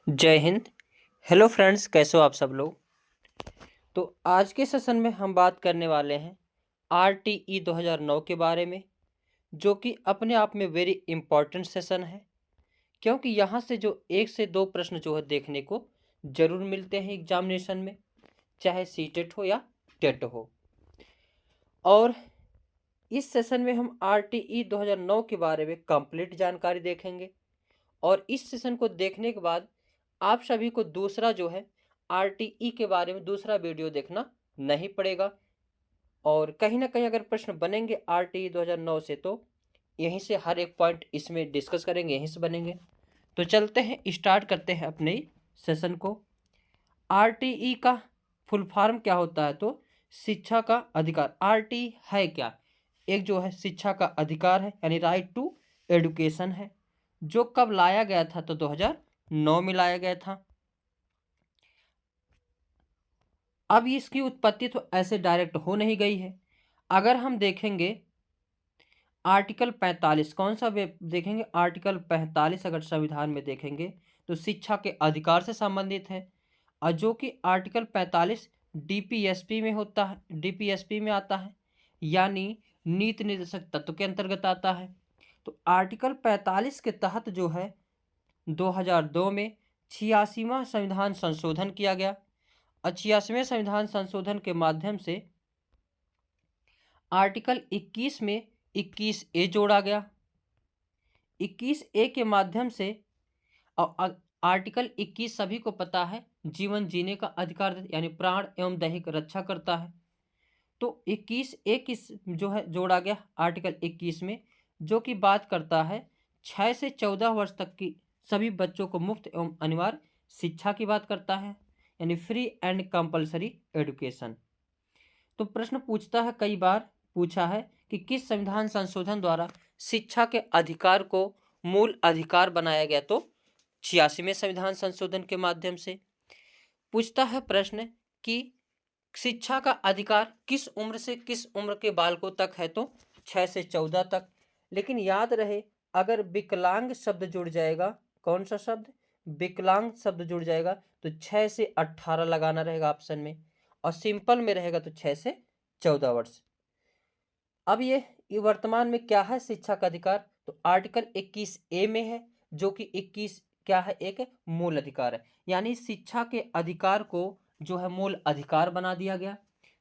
जय Hind. Hello friends, कैसे हो आप सब लोग। तो आज के सेशन में हम बात करने वाले हैं आरटीई 2009 के बारे में, जो कि अपने आप में वेरी इंपॉर्टेंट सेशन है, क्योंकि यहाँ से जो एक से दो प्रश्न जो है देखने को जरूर मिलते हैं एग्जामिनेशन में, चाहे सीटेट हो या टेट हो। और इस सेशन में हम आरटीई 2009 के बारे में कंप्लीट जानकारी देखेंगे। और इस सेशन को देखने के बाद आप सभी को दूसरा जो है आरटीई के बारे में दूसरा वीडियो देखना नहीं पड़ेगा। और कहीं ना कहीं अगर प्रश्न बनेंगे आरटीई 2009 से, तो यहीं से हर एक पॉइंट इसमें डिस्कस करेंगे, यहीं से बनेंगे। तो चलते हैं, स्टार्ट करते हैं अपने सेशन को। आरटीई का फुल फॉर्म क्या होता है? तो शिक्षा का अधिकार। आरटीई है क्या? एक जो है शिक्षा का अधिकार है, यानी राइट टू एडुकेशन है, जो कब लाया गया था? तो 2009 में लाया गया था। अब इसकी उत्पत्ति तो ऐसे डायरेक्ट हो नहीं गई है। अगर हम देखेंगे आर्टिकल 45, कौन सा देखेंगे? आर्टिकल 45 अगर संविधान में देखेंगे तो शिक्षा के अधिकार से संबंधित है, और जो कि आर्टिकल 45 डीपीएसपी में होता है, डीपीएसपी में आता है, यानी नीति निर्देशक तत्व के अंतर्गत आता है। तो आर्टिकल 45 के तहत जो है 2002 में 86वां संविधान संशोधन किया गया, और 86वें संविधान संशोधन के माध्यम से आर्टिकल 21 में 21A जोड़ा गया। 21A के माध्यम से आर्टिकल 21 सभी को पता है, जीवन जीने का अधिकार, यानी प्राण एवं दैहिक रक्षा करता है। तो 21A किस जो है जोड़ा गया आर्टिकल 21 में, जो कि बात करता है 6 से 14 वर्ष तक की सभी बच्चों को मुफ्त एवं अनिवार्य शिक्षा की बात करता है, यानी फ्री एंड कंपलसरी एजुकेशन। तो प्रश्न पूछता है, कई बार पूछा है कि किस संविधान संशोधन द्वारा शिक्षा के अधिकार को मूल अधिकार बनाया गया? तो 86वें संविधान संशोधन के माध्यम से। पूछता है प्रश्न कि शिक्षा का अधिकार किस उम्र से किस उम्र के बालकों तक है? तो 6 से 14 तक। लेकिन याद रहे, अगर विकलांग शब्द जुड़ जाएगा, कौन सा शब्द? विकलांग शब्द जुड़ जाएगा तो 6 से 18 लगाना रहेगा ऑप्शन में, और सिंपल में रहेगा तो 6 से 14 वर्ष। अब ये वर्तमान में क्या है शिक्षा का अधिकार? तो आर्टिकल 21A में है, जो कि 21 क्या है? एक मूल अधिकार है, यानी शिक्षा के अधिकार को जो है मूल अधिकार बना दिया गया।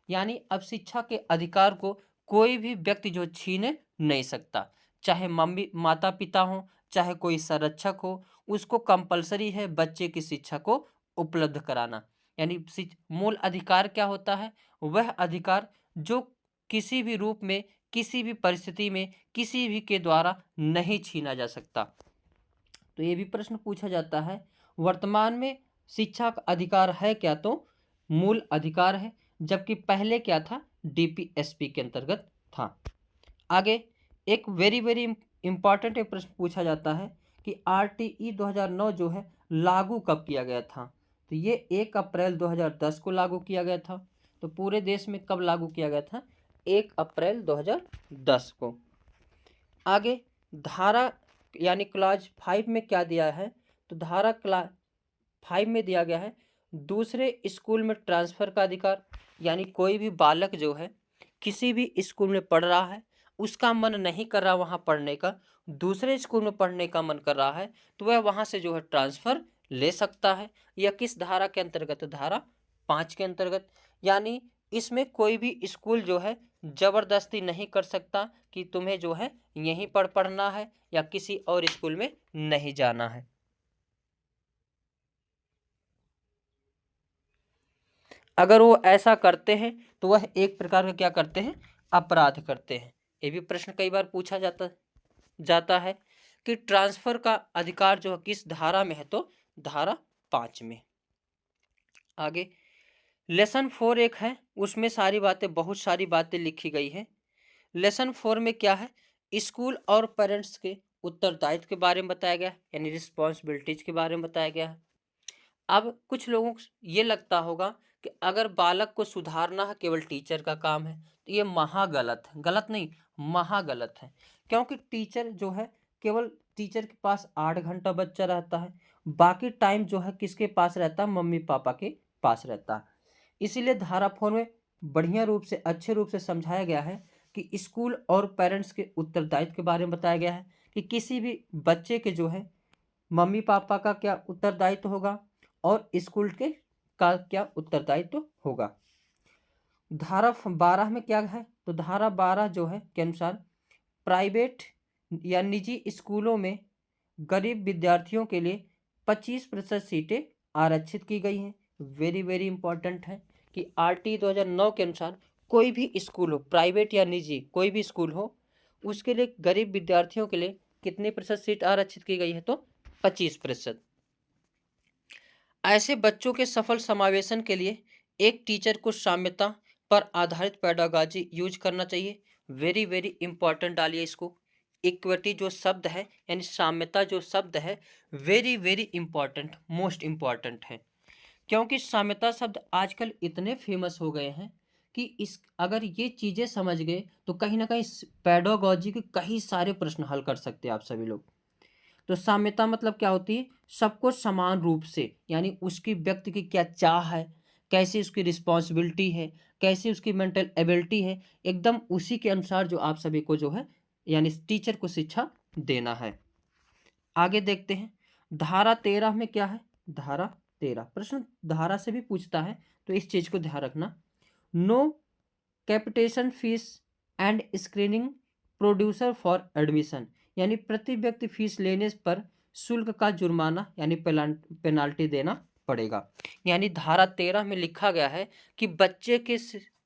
यानी अब शिक्षा के अधिकार को कोई भी व्यक्ति जो छीन नहीं सकता, चाहे मम्मी माता पिता हो, चाहे कोई संरक्षक हो, उसको कंपलसरी है बच्चे की शिक्षा को उपलब्ध कराना। यानी मूल अधिकार क्या होता है? वह अधिकार जो किसी भी रूप में, किसी भी परिस्थिति में, किसी भी के द्वारा नहीं छीना जा सकता। तो ये भी प्रश्न पूछा जाता है, वर्तमान में शिक्षा का अधिकार है क्या? तो मूल अधिकार है, जबकि पहले क्या था? डीपीएसपी के अंतर्गत था। आगे एक वेरी वेरी इंपॉर्टेंट एक प्रश्न पूछा जाता है कि आरटीई 2009 जो है लागू कब किया गया था? तो ये 1 अप्रैल 2010 को लागू किया गया था। तो पूरे देश में कब लागू किया गया था? 1 अप्रैल 2010 को। आगे धारा यानी क्लॉज 5 में क्या दिया है? तो धारा क्लॉज 5 में दिया गया है दूसरे स्कूल में ट्रांसफ़र का अधिकार। यानी कोई भी बालक जो है किसी भी स्कूल में पढ़ रहा है, उसका मन नहीं कर रहा वहाँ पढ़ने का, दूसरे स्कूल में पढ़ने का मन कर रहा है, तो वह वहाँ से जो है ट्रांसफ़र ले सकता है। यह किस धारा के अंतर्गत? धारा 5 के अंतर्गत। यानी इसमें कोई भी स्कूल जो है ज़बरदस्ती नहीं कर सकता कि तुम्हें जो है यहीं पर पढ़ना है या किसी और स्कूल में नहीं जाना है। अगर वो ऐसा करते हैं तो वह एक प्रकार का क्या करते हैं? अपराध करते हैं। ये भी प्रश्न कई बार पूछा जाता है कि ट्रांसफर का अधिकार जो है किस धारा में है? तो धारा 5 में। आगे लेसन 4 एक है, उसमें सारी बातें, बहुत सारी बातें लिखी गई है। लेसन 4 में क्या है? स्कूल और पेरेंट्स के उत्तरदायित्व के बारे में बताया गया, यानी रिस्पॉन्सिबिलिटीज के बारे में बताया गया है। अब कुछ लोगों को ये लगता होगा कि अगर बालक को सुधारना है केवल टीचर का काम है, तो ये महा गलत है। गलत नहीं, महा गलत है, क्योंकि टीचर जो है केवल टीचर के पास 8 घंटा बच्चा रहता है, बाकी टाइम जो है किसके पास रहता है, मम्मी पापा के पास रहता है। इसीलिए धारा 4 में बढ़िया रूप से अच्छे रूप से समझाया गया है कि स्कूल और पेरेंट्स के उत्तरदायित्व के बारे में बताया गया है कि किसी भी बच्चे के जो है मम्मी पापा का क्या उत्तरदायित्व होगा और स्कूल के का क्या उत्तरदायित्व होगा। धारा 12 में क्या है, तो धारा 12 जो है के अनुसार प्राइवेट या निजी स्कूलों में गरीब विद्यार्थियों के लिए 25% सीटें आरक्षित की गई हैं। वेरी वेरी इंपॉर्टेंट है कि आरटी 2009 के अनुसार कोई भी स्कूल हो, प्राइवेट या निजी कोई भी स्कूल हो, उसके लिए गरीब विद्यार्थियों के लिए कितने प्रतिशत सीट आरक्षित की गई है, तो 25%। ऐसे बच्चों के सफल समावेशन के लिए एक टीचर को साम्यता पर आधारित पेडागॉजी यूज करना चाहिए। वेरी वेरी इंपॉर्टेंट डालिए इसको। इक्विटी जो शब्द है यानी साम्यता जो शब्द है, very very important, most important है, क्योंकि साम्यता शब्द आजकल इतने फेमस हो गए हैं कि इस अगर ये चीज़ें समझ गए तो कहीं ना कहीं पेडागॉजी के कई सारे प्रश्न हल कर सकते हैं आप सभी लोग। तो साम्यता मतलब क्या होती है, सबको समान रूप से, यानी उसकी व्यक्ति की क्या चाह है, कैसी उसकी रिस्पॉन्सिबिलिटी है, कैसी उसकी मेंटल एबिलिटी है, एकदम उसी के अनुसार जो आप सभी को जो है यानी टीचर को शिक्षा देना है। आगे देखते हैं धारा 13 में क्या है। धारा 13 प्रश्न धारा से भी पूछता है, तो इस चीज को ध्यान रखना। No capitation fee and screening producer for admission, यानी प्रति व्यक्ति फीस लेने पर शुल्क का जुर्माना यानी पेनाल्टी देना पड़ेगा। यानी धारा 13 में लिखा गया है कि बच्चे के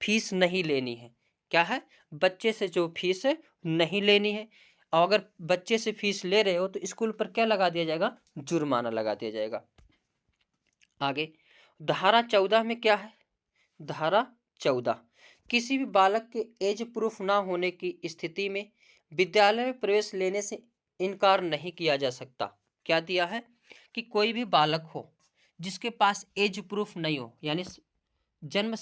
फीस नहीं लेनी है। क्या है, बच्चे से जो फीस है नहीं लेनी है, और अगर बच्चे से फीस ले रहे हो तो स्कूल पर क्या लगा दिया जाएगा, जुर्माना लगा दिया जाएगा। आगे धारा 14 में क्या है। धारा 14 किसी भी बालक के एज प्रूफ ना होने की स्थिति में विद्यालय में प्रवेश लेने से इनकार नहीं किया जा सकता। क्या दिया है कि कोई भी बालक हो जिसके पास एज प्रूफ नहीं हो, यानी जन्म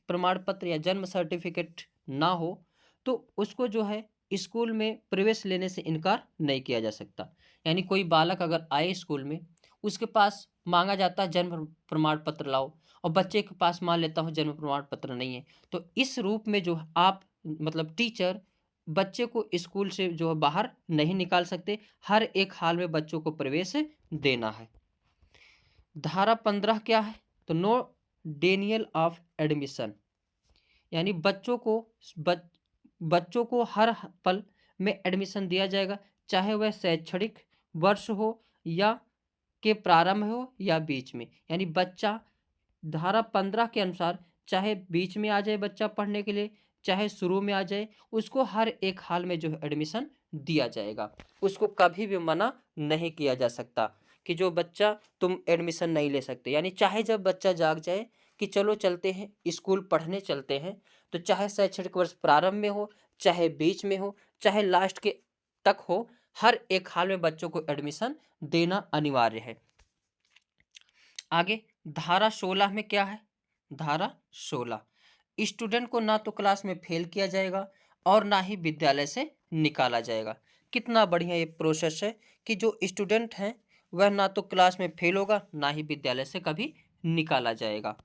प्रमाण पत्र या जन्म सर्टिफिकेट ना हो, तो उसको जो है स्कूल में प्रवेश लेने से इनकार नहीं किया जा सकता। यानी कोई बालक अगर आए स्कूल में, उसके पास मांगा जाता है जन्म प्रमाण पत्र लाओ, और बच्चे के पास मान लेता हूँ जन्म प्रमाण पत्र नहीं है, तो इस रूप में जो आप मतलब टीचर बच्चे को स्कूल से जो है बाहर नहीं निकाल सकते, हर एक हाल में बच्चों को प्रवेश देना है। धारा 15 क्या है, तो नो डेनियल ऑफ एडमिशन, यानी बच्चों को हर पल में एडमिशन दिया जाएगा, चाहे वह शैक्षणिक वर्ष हो या के प्रारंभ हो या बीच में। यानी बच्चा धारा 15 के अनुसार चाहे बीच में आ जाए बच्चा पढ़ने के लिए, चाहे शुरू में आ जाए, उसको हर एक हाल में जो है एडमिशन दिया जाएगा। उसको कभी भी मना नहीं किया जा सकता कि जो बच्चा तुम एडमिशन नहीं ले सकते। यानी चाहे जब बच्चा जाग जाए कि चलो चलते हैं स्कूल पढ़ने चलते हैं, तो चाहे शैक्षणिक वर्ष प्रारंभ में हो, चाहे बीच में हो, चाहे लास्ट के तक हो, हर एक हाल में बच्चों को एडमिशन देना अनिवार्य है। आगे धारा 16 में क्या है। धारा 16 स्टूडेंट को ना तो क्लास में फेल किया जाएगा और ना ही विद्यालय से निकाला जाएगा। कितना बढ़िया ये प्रोसेस है कि जो स्टूडेंट हैं वह ना तो क्लास में फेल होगा, ना ही विद्यालय से कभी निकाला जाएगा।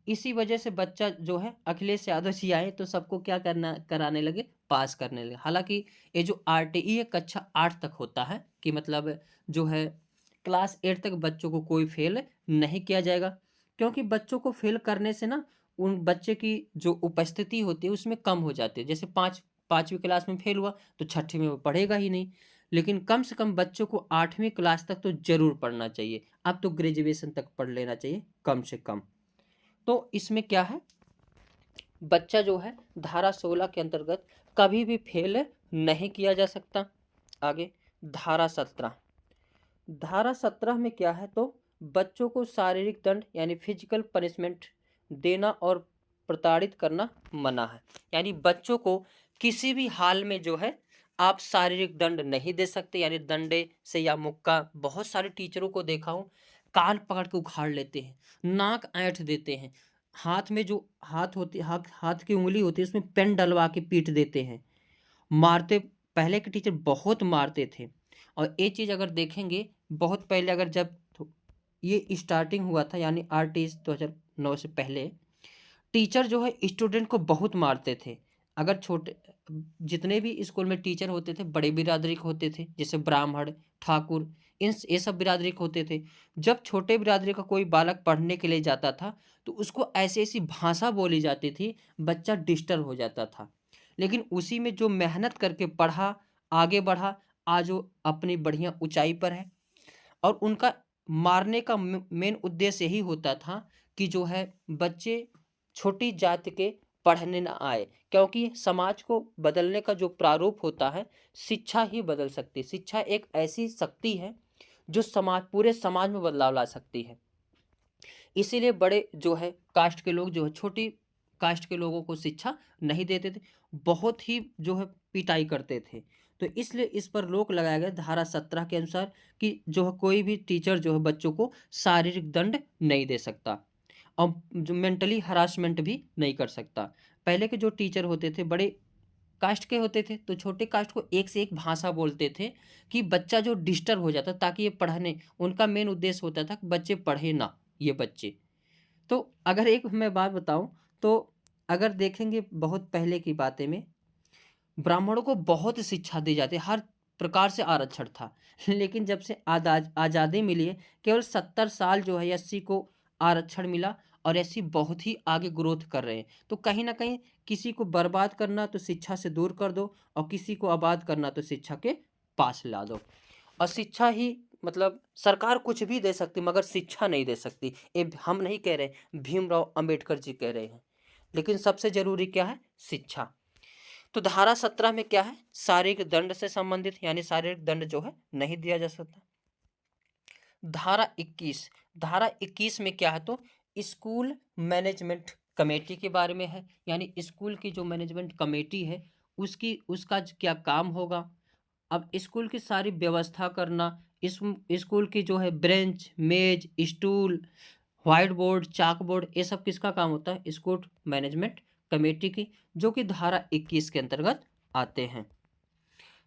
इसी वजह से बच्चा जो है अखिलेश यादव जी आए तो सबको क्या करना कराने लगे, पास करने लगे। हालांकि ये जो आरटीई है कक्षा 8 तक होता है, कि मतलब जो है क्लास 8 तक बच्चों को कोई फेल नहीं किया जाएगा, क्योंकि बच्चों को फेल करने से ना उन बच्चे की जो उपस्थिति होती है उसमें कम हो जाती है। जैसे पाँचवीं क्लास में फेल हुआ तो छठी में वो पढ़ेगा ही नहीं, लेकिन कम से कम बच्चों को 8वीं क्लास तक तो जरूर पढ़ना चाहिए। अब तो ग्रेजुएशन तक पढ़ लेना चाहिए कम से कम। तो इसमें क्या है, बच्चा जो है धारा 16 के अंतर्गत कभी भी फेल नहीं किया जा सकता। आगे धारा 17 धारा 17 में क्या है, तो बच्चों को शारीरिक दंड यानी फिजिकल पनिशमेंट देना और प्रताड़ित करना मना है। यानी बच्चों को किसी भी हाल में जो है आप शारीरिक दंड नहीं दे सकते, यानी डंडे से या मुक्का। बहुत सारे टीचरों को देखा हूँ कान पकड़ के उखाड़ लेते हैं, नाक ऐंठ देते हैं, हाथ में जो हाथ की उंगली होती है उसमें पेन डलवा के पीट देते हैं, मारते। पहले के टीचर बहुत मारते थे, और ये चीज़ अगर देखेंगे बहुत पहले, अगर जब ये स्टार्टिंग हुआ था यानी आरटीई 2009 से पहले, टीचर जो है स्टूडेंट को बहुत मारते थे। अगर छोटे जितने भी स्कूल में टीचर होते थे बड़े बिरादरी के होते थे, जैसे ब्राह्मण, ठाकुर, इन ये सब बिरादरी के होते थे। जब छोटे बिरादरी का कोई बालक पढ़ने के लिए जाता था तो उसको ऐसी ऐसी भाषा बोली जाती थी, बच्चा डिस्टर्ब हो जाता था। लेकिन उसी में जो मेहनत करके पढ़ा, आगे बढ़ा, आज वो अपनी बढ़िया ऊंचाई पर है। और उनका मारने का मेन उद्देश्य यही होता था कि जो है बच्चे छोटी जाति के पढ़ने ना आए, क्योंकि समाज को बदलने का जो प्रारूप होता है शिक्षा ही बदल सकती है। शिक्षा एक ऐसी शक्ति है जो पूरे समाज में बदलाव ला सकती है। इसीलिए बड़े जो है कास्ट के लोग जो है छोटी कास्ट के लोगों को शिक्षा नहीं देते थे, बहुत ही जो है पिटाई करते थे। तो इसलिए इस पर रोक लगाया गया धारा 17 के अनुसार कि जो है कोई भी टीचर जो है बच्चों को शारीरिक दंड नहीं दे सकता और जो मेंटली हरासमेंट भी नहीं कर सकता। पहले के जो टीचर होते थे बड़े कास्ट के होते थे तो छोटे कास्ट को एक से एक भाषा बोलते थे कि बच्चा जो डिस्टर्ब हो जाता ताकि ये पढ़ने, उनका मेन उद्देश्य होता था कि बच्चे पढ़े ना, ये बच्चे। तो अगर एक मैं बात बताऊं तो अगर देखेंगे बहुत पहले की बातें में ब्राह्मणों को बहुत शिक्षा दी जाती, हर प्रकार से आरक्षण था। लेकिन जब से आज़ादी मिली है, केवल 70 साल जो है एससी को आरक्षण मिला और एससी बहुत ही आगे ग्रोथ कर रहे हैं। तो कहीं ना कहीं किसी को बर्बाद करना तो शिक्षा से दूर कर दो और किसी को आबाद करना तो शिक्षा के पास ला दो। और शिक्षा ही मतलब सरकार कुछ भी दे सकती मगर शिक्षा नहीं दे सकती। ये हम नहीं कह रहे, भीमराव अंबेडकर जी कह रहे हैं। लेकिन सबसे जरूरी क्या है? शिक्षा। तो धारा 17 में क्या है? शारीरिक दंड से संबंधित, यानी शारीरिक दंड जो है नहीं दिया जा सकता। धारा 21 में क्या है? तो स्कूल मैनेजमेंट कमेटी के बारे में है, यानी स्कूल की जो मैनेजमेंट कमेटी है उसका क्या काम होगा। अब स्कूल की सारी व्यवस्था करना, इस स्कूल की जो है बेंच, मेज, स्टूल, व्हाइट बोर्ड, चाक बोर्ड, ये सब किसका काम होता है? स्कूल मैनेजमेंट कमेटी की, जो कि धारा 21 के अंतर्गत आते हैं।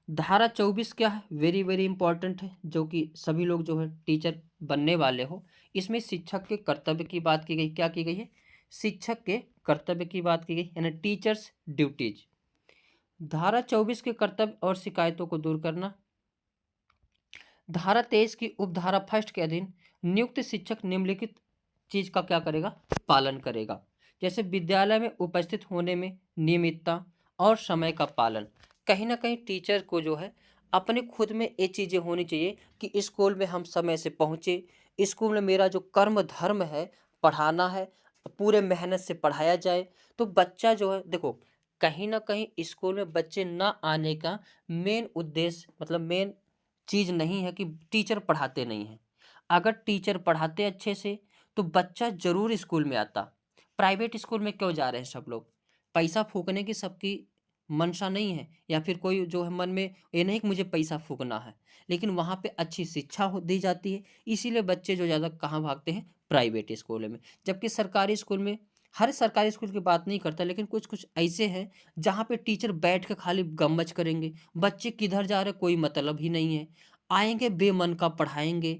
धारा 24 क्या है? वेरी वेरी इंपॉर्टेंट है, जो कि सभी लोग जो है टीचर बनने वाले हो, इसमें शिक्षक के कर्तव्य की बात की गई। क्या की गई है? शिक्षक के कर्तव्य की बात की गई, यानी टीचर्स ड्यूटीज। धारा 24 के कर्तव्य और शिकायतों को दूर करना। धारा 23 की उपधारा फर्स्ट के अधीन नियुक्त शिक्षक निम्नलिखित चीज का क्या करेगा? पालन करेगा। जैसे विद्यालय में उपस्थित होने में नियमितता और समय का पालन। कहीं ना कहीं टीचर को जो है अपने खुद में ये चीजें होनी चाहिए कि स्कूल में हम समय से पहुंचे, स्कूल में मेरा जो कर्म धर्म है पढ़ाना है, पूरे मेहनत से पढ़ाया जाए। तो बच्चा जो है देखो, कहीं ना कहीं स्कूल में बच्चे ना आने का मेन उद्देश्य मतलब मेन चीज नहीं है कि टीचर पढ़ाते नहीं हैं। अगर टीचर पढ़ाते अच्छे से तो बच्चा जरूर स्कूल में आता। प्राइवेट स्कूल में क्यों जा रहे हैं सब लोग? पैसा फूकने की सबकी मंशा नहीं है, या फिर कोई जो है मन में ये नहीं कि मुझे पैसा फूकना है, लेकिन वहाँ पे अच्छी शिक्षा दी जाती है। इसीलिए बच्चे जो ज़्यादा कहाँ भागते हैं? प्राइवेट स्कूल में। जबकि सरकारी स्कूल में, हर सरकारी स्कूल की बात नहीं करता, लेकिन कुछ कुछ ऐसे हैं जहाँ पे टीचर बैठ के खाली गम्मच करेंगे, बच्चे किधर जा रहे कोई मतलब ही नहीं है, आएंगे बेमन का पढ़ाएंगे।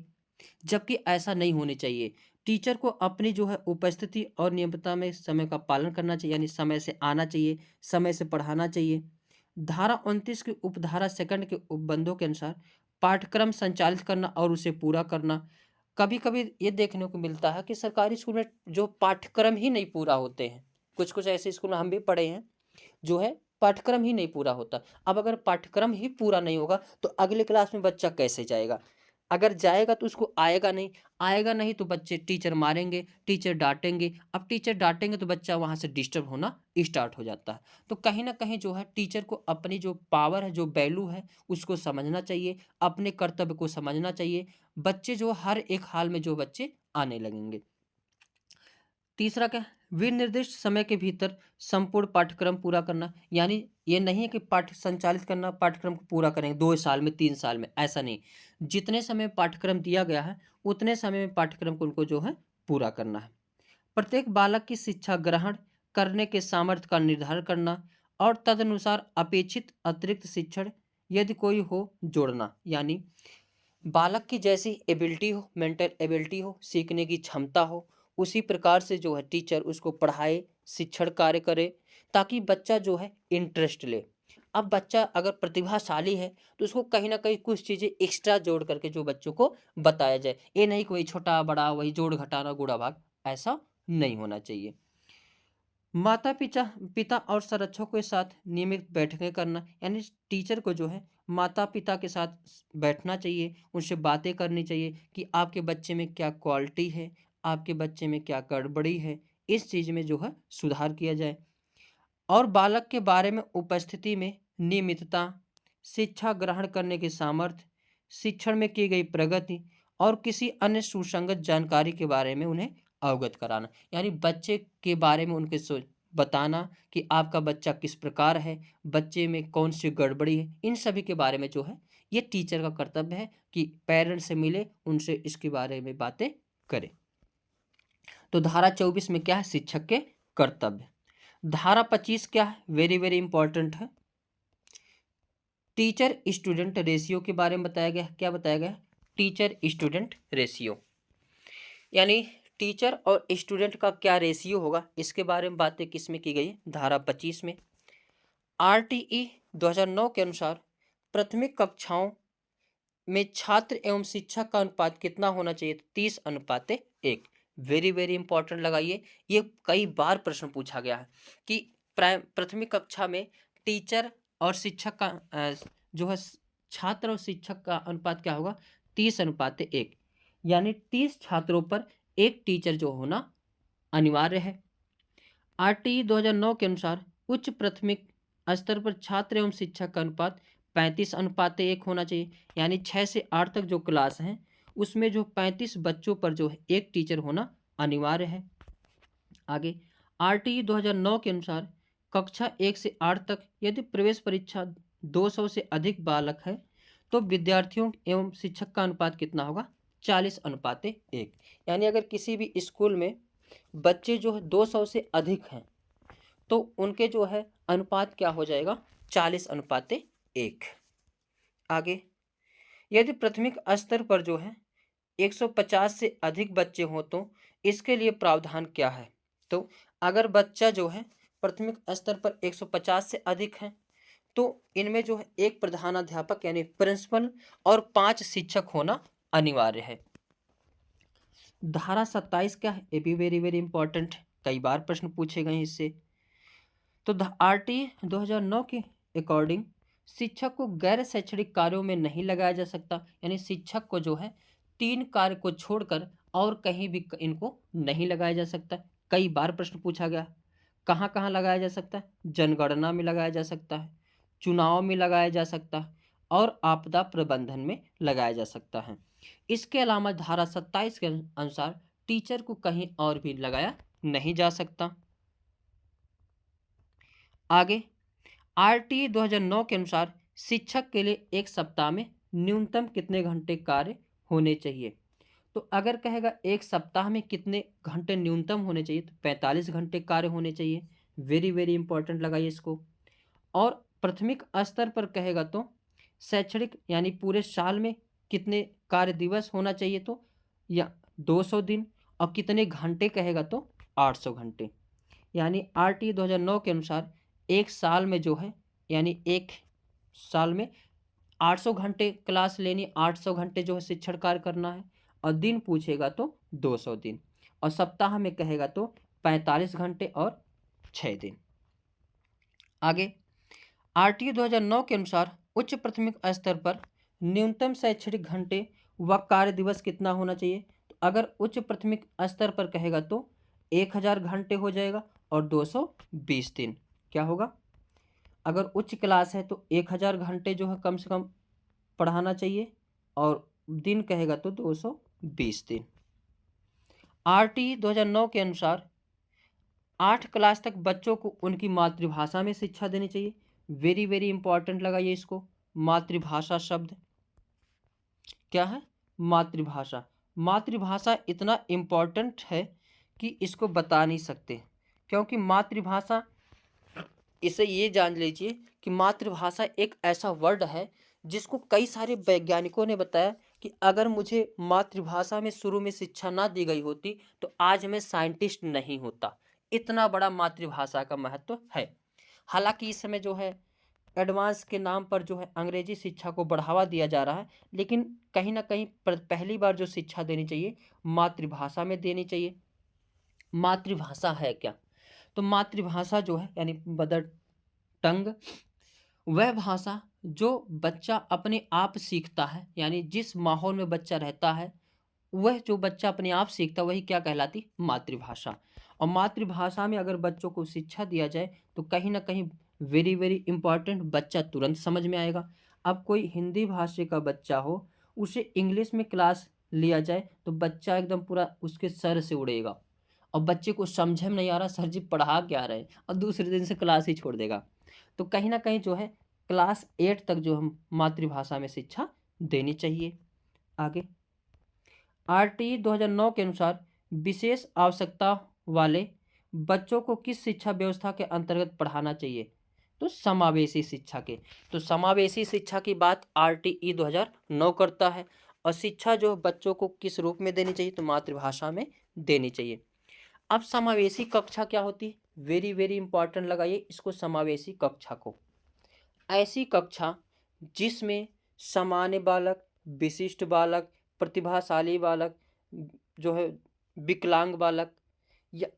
जबकि ऐसा नहीं होने चाहिए। टीचर को अपनी जो है उपस्थिति और नियमितता में समय का पालन करना चाहिए, यानी समय से आना चाहिए, समय से पढ़ाना चाहिए। धारा 29 की उपधारा सेकंड के उपबंधों के अनुसार पाठ्यक्रम संचालित करना और उसे पूरा करना। कभी कभी ये देखने को मिलता है कि सरकारी स्कूल में जो पाठ्यक्रम ही नहीं पूरा होते हैं। कुछ कुछ ऐसे स्कूल में हम भी पढ़े हैं जो है पाठ्यक्रम ही नहीं पूरा होता। अब अगर पाठ्यक्रम ही पूरा नहीं होगा तो अगले क्लास में बच्चा कैसे जाएगा? अगर जाएगा तो उसको आएगा नहीं, आएगा नहीं तो बच्चे टीचर मारेंगे, टीचर डांटेंगे। अब टीचर डांटेंगे तो बच्चा वहाँ से डिस्टर्ब होना स्टार्ट हो जाता है। तो कहीं ना कहीं जो है टीचर को अपनी जो पावर है, जो वैल्यू है, उसको समझना चाहिए, अपने कर्तव्य को समझना चाहिए। बच्चे जो हर एक हाल में जो बच्चे आने लगेंगे। तीसरा क्या? विनिर्दिष्ट समय के भीतर संपूर्ण पाठ्यक्रम पूरा करना। यानी ये नहीं है कि पाठ्य संचालित करना, पाठ्यक्रम को पूरा करेंगे 2 साल में, 3 साल में, ऐसा नहीं। जितने समय पाठ्यक्रम दिया गया है उतने समय में पाठ्यक्रम को उनको जो है पूरा करना है। प्रत्येक बालक की शिक्षा ग्रहण करने के सामर्थ्य का निर्धारण करना और तदनुसार अपेक्षित अतिरिक्त शिक्षण यदि कोई हो जोड़ना, यानी बालक की जैसी एबिलिटी हो, मेंटल एबिलिटी हो, सीखने की क्षमता हो, उसी प्रकार से जो है टीचर उसको पढ़ाए, शिक्षण कार्य करे, ताकि बच्चा जो है इंटरेस्ट ले। अब बच्चा अगर प्रतिभाशाली है तो उसको कहीं ना कहीं कुछ चीज़ें एक्स्ट्रा जोड़ करके जो बच्चों को बताया जाए। ये नहीं कि वही छोटा बड़ा वही जोड़ घटाना गुणा भाग, ऐसा नहीं होना चाहिए। माता पिता पिता और संरक्षकों के साथ नियमित बैठकें करना, यानी टीचर को जो है माता पिता के साथ बैठना चाहिए, उनसे बातें करनी चाहिए कि आपके बच्चे में क्या क्वालिटी है, आपके बच्चे में क्या गड़बड़ी है, इस चीज़ में जो है सुधार किया जाए। और बालक के बारे में उपस्थिति में नियमितता, शिक्षा ग्रहण करने की सामर्थ्य, शिक्षण में की गई प्रगति और किसी अन्य सुसंगत जानकारी के बारे में उन्हें अवगत कराना, यानी बच्चे के बारे में उनके बताना कि आपका बच्चा किस प्रकार है, बच्चे में कौन सी गड़बड़ी है, इन सभी के बारे में जो है ये टीचर का कर्तव्य है कि पेरेंट्स से मिले, उनसे इसके बारे में बातें करें। तो धारा 24 में क्या है, शिक्षक के कर्तव्य। धारा 25 क्या है, वेरी वेरी इंपॉर्टेंट है, टीचर स्टूडेंट रेशियो के बारे में बताया गया है। क्या बताया गया है, टीचर स्टूडेंट रेशियो, यानी टीचर और स्टूडेंट का क्या रेशियो होगा, इसके बारे में बातें किस में की गई है, धारा 25 में। आरटीई 2009 के अनुसार प्राथमिक कक्षाओं में छात्र एवं शिक्षक का अनुपात कितना होना चाहिए, 30:1। वेरी वेरी इंपॉर्टेंट लगाइए, ये कई बार प्रश्न पूछा गया है कि प्राथमिक कक्षा में टीचर और शिक्षक का जो है छात्र और शिक्षक का अनुपात क्या होगा, 30:1, यानी 30 छात्रों पर एक टीचर जो होना अनिवार्य है। आरटीई 2009 के अनुसार उच्च प्राथमिक स्तर पर छात्र एवं शिक्षक का अनुपात 35:1 होना चाहिए, यानी 6 से 8 तक जो क्लास हैं उसमें जो 35 बच्चों पर जो है एक टीचर होना अनिवार्य है। आगे आरटीई 2009 के अनुसार कक्षा 1 से 8 तक यदि प्रवेश परीक्षा 200 से अधिक बालक है तो विद्यार्थियों एवं शिक्षक का अनुपात कितना होगा, 40:1, यानी अगर किसी भी स्कूल में बच्चे जो है 200 से अधिक हैं तो उनके जो है अनुपात क्या हो जाएगा, 40:1। आगे यदि प्राथमिक स्तर पर जो है 150 से अधिक बच्चे हों तो इसके लिए प्रावधान क्या है। तो अगर बच्चा जो है प्राथमिक स्तर पर 150 से अधिक है तो इनमें जो है एक प्रधानाध्यापक यानी प्रिंसिपल और 5 शिक्षक होना अनिवार्य है। धारा 27 क्या है, ये भी वेरी वेरी इंपॉर्टेंट है, कई बार प्रश्न पूछे गए इससे। तो आरटी 2009 के अकॉर्डिंग शिक्षक को गैर शैक्षणिक कार्यों में नहीं लगाया जा सकता, यानी शिक्षक को जो है 3 कार्य को छोड़कर और कहीं भी इनको नहीं लगाया जा सकता। कई बार प्रश्न पूछा गया, कहाँ कहाँ लगाया जा सकता है, जनगणना में लगाया जा सकता है, चुनाव में लगाया जा सकता है और आपदा प्रबंधन में लगाया जा सकता है। इसके अलावा धारा 27 के अनुसार टीचर को कहीं और भी लगाया नहीं जा सकता। आगे आरटी 2009 के अनुसार शिक्षक के लिए एक सप्ताह में न्यूनतम कितने घंटे कार्य होने चाहिए। तो अगर कहेगा एक सप्ताह में कितने घंटे न्यूनतम होने चाहिए तो 45 घंटे कार्य होने चाहिए। वेरी वेरी इंपॉर्टेंट लगाइए इसको। और प्राथमिक स्तर पर कहेगा तो शैक्षणिक यानी पूरे साल में कितने कार्य दिवस होना चाहिए, तो या 200 दिन, और कितने घंटे कहेगा तो 800 घंटे। यानी आरटी 2009 के अनुसार एक साल में जो है यानी एक साल में 800 घंटे क्लास लेनी, 800 घंटे जो है शिक्षण कार्य करना है, और दिन पूछेगा तो 200 दिन, और सप्ताह में कहेगा तो 45 घंटे और 6 दिन। आगे आरटी 2009 के अनुसार उच्च प्राथमिक स्तर पर न्यूनतम शैक्षणिक घंटे व कार्य दिवस कितना होना चाहिए। तो अगर उच्च प्राथमिक स्तर पर कहेगा तो 1000 घंटे हो जाएगा और 220 दिन क्या होगा। अगर उच्च क्लास है तो 1000 घंटे जो है कम से कम पढ़ाना चाहिए और दिन कहेगा तो 220 दिन। आरटी 2009 के अनुसार 8 क्लास तक बच्चों को उनकी मातृभाषा में शिक्षा देनी चाहिए। वेरी वेरी इंपॉर्टेंट लगाइए इसको। मातृभाषा शब्द क्या है, मातृभाषा। मातृभाषा इतना इम्पॉर्टेंट है कि इसको बता नहीं सकते, क्योंकि मातृभाषा, इसे ये जान लीजिए कि मातृभाषा एक ऐसा वर्ड है जिसको कई सारे वैज्ञानिकों ने बताया कि अगर मुझे मातृभाषा में शुरू में शिक्षा ना दी गई होती तो आज मैं साइंटिस्ट नहीं होता। इतना बड़ा मातृभाषा का महत्व है। हालांकि इस समय जो है एडवांस के नाम पर जो है अंग्रेजी शिक्षा को बढ़ावा दिया जा रहा है, लेकिन कहीं ना कहीं पहली बार जो शिक्षा देनी चाहिए मातृभाषा में देनी चाहिए। मातृभाषा है क्या? तो मातृभाषा जो है यानी मदर टंग, वह भाषा जो बच्चा अपने आप सीखता है, यानी जिस माहौल में बच्चा रहता है वह जो बच्चा अपने आप सीखता है वही क्या कहलाती? मातृभाषा। और मातृभाषा में अगर बच्चों को शिक्षा दिया जाए तो कहीं ना कहीं वेरी वेरी इंपॉर्टेंट, बच्चा तुरंत समझ में आएगा। अब कोई हिंदी भाषा का बच्चा हो, उसे इंग्लिश में क्लास लिया जाए तो बच्चा एकदम पूरा उसके सर से उड़ेगा और बच्चे को समझ में नहीं आ रहा सर जी पढ़ा क्या रहे हैं, और दूसरे दिन से क्लास ही छोड़ देगा। तो कहीं ना कहीं जो है क्लास 8 तक जो हम मातृभाषा में शिक्षा देनी चाहिए। आगे आरटीई 2009 के अनुसार विशेष आवश्यकता वाले बच्चों को किस शिक्षा व्यवस्था के अंतर्गत पढ़ाना चाहिए? तो समावेशी शिक्षा के। तो समावेशी शिक्षा की बात आरटीई 2009 करता है। और शिक्षा जो बच्चों को किस रूप में देनी चाहिए? तो मातृभाषा में देनी चाहिए। अब समावेशी कक्षा क्या होती है? वेरी वेरी इंपॉर्टेंट लगाइए इसको, समावेशी कक्षा को। ऐसी कक्षा जिसमें सामान्य बालक, विशिष्ट बालक, प्रतिभाशाली बालक, जो है विकलांग बालक, या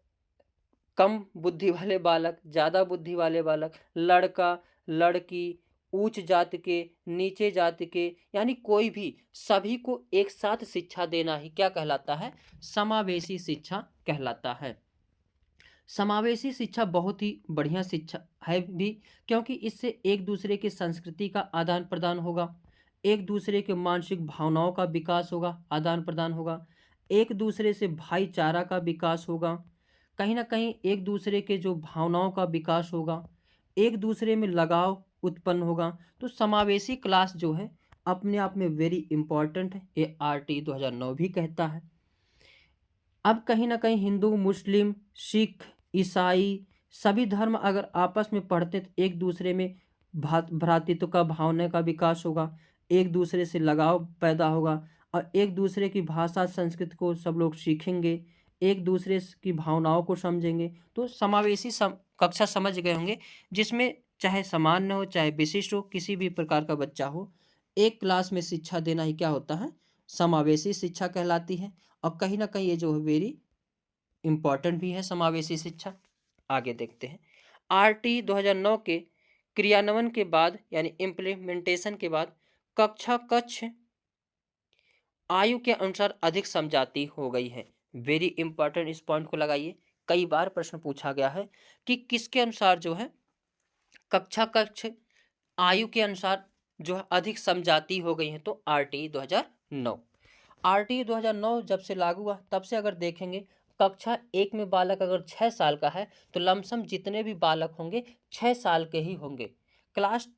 कम बुद्धि वाले बालक, ज़्यादा बुद्धि वाले बालक, लड़का लड़की, उच्च जाति के, नीचे जाति के, यानी कोई भी, सभी को एक साथ शिक्षा देना ही क्या कहलाता है? समावेशी शिक्षा कहलाता है। समावेशी शिक्षा बहुत ही बढ़िया शिक्षा है भी, क्योंकि इससे एक दूसरे की संस्कृति का आदान प्रदान होगा, एक दूसरे के मानसिक भावनाओं का विकास होगा, आदान प्रदान होगा, एक दूसरे से भाईचारा का विकास होगा, कहीं ना कहीं एक दूसरे के जो भावनाओं का विकास होगा, एक दूसरे में लगाव उत्पन्न होगा। तो समावेशी क्लास जो है अपने आप में वेरी इंपॉर्टेंट है, ये आरटी 2009 भी कहता है। अब कहीं ना कहीं हिंदू, मुस्लिम, सिख, ईसाई सभी धर्म अगर आपस में पढ़ते तो एक दूसरे में भ्रातृत्व का भावना का विकास होगा, एक दूसरे से लगाव पैदा होगा, और एक दूसरे की भाषा संस्कृति को सब लोग सीखेंगे, एक दूसरे की भावनाओं को समझेंगे। तो समावेशी कक्षा समझ गए होंगे, जिसमें चाहे सामान्य हो चाहे विशिष्ट हो, किसी भी प्रकार का बच्चा हो, एक क्लास में शिक्षा देना ही क्या होता है? समावेशी शिक्षा कहलाती है। और कहीं ना कहीं ये जो है वेरी इंपॉर्टेंट भी है समावेशी शिक्षा। आगे देखते हैं आरटी 2009 के क्रियान्वयन के बाद यानी इम्प्लीमेंटेशन के बाद कक्षा कक्ष आयु के अनुसार अधिक समझाती हो गई है। वेरी इंपॉर्टेंट, इस पॉइंट को लगाइए, कई बार प्रश्न पूछा गया है कि किसके अनुसार जो है कक्षा कक्ष आयु के अनुसार जो है अधिक समझाती हो गई है? तो आरटी 2009। आरटी 2009 जब से लागू हुआ तब से अगर देखेंगे कक्षा 1 में बालक अगर 6 साल का है तो लमसम जितने भी बालक होंगे 6 साल के ही होंगे। क्लास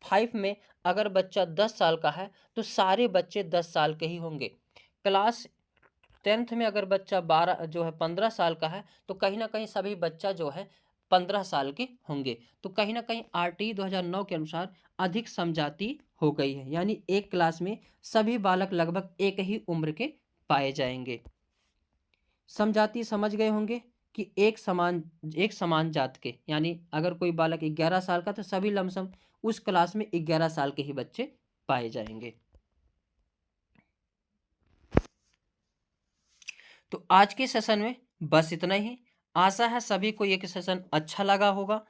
5 में अगर बच्चा 10 साल का है तो सारे बच्चे 10 साल के ही होंगे। क्लास 10th में अगर बच्चा 15 साल का है तो कहीं ना कहीं सभी बच्चा जो है 15 साल के होंगे। तो कहीं ना कहीं आरटी 2009 के अनुसार अधिक समझाती हो गई है, यानी एक क्लास में सभी बालक लगभग एक ही उम्र के पाए जाएंगे। समझाती समझ गए होंगे कि एक समान जात के, यानी अगर कोई बालक 11 साल का तो सभी लमसम उस क्लास में 11 साल के ही बच्चे पाए जाएंगे। तो आज के सेशन में बस इतना ही। आशा है सभी को ये सेशन अच्छा लगा होगा,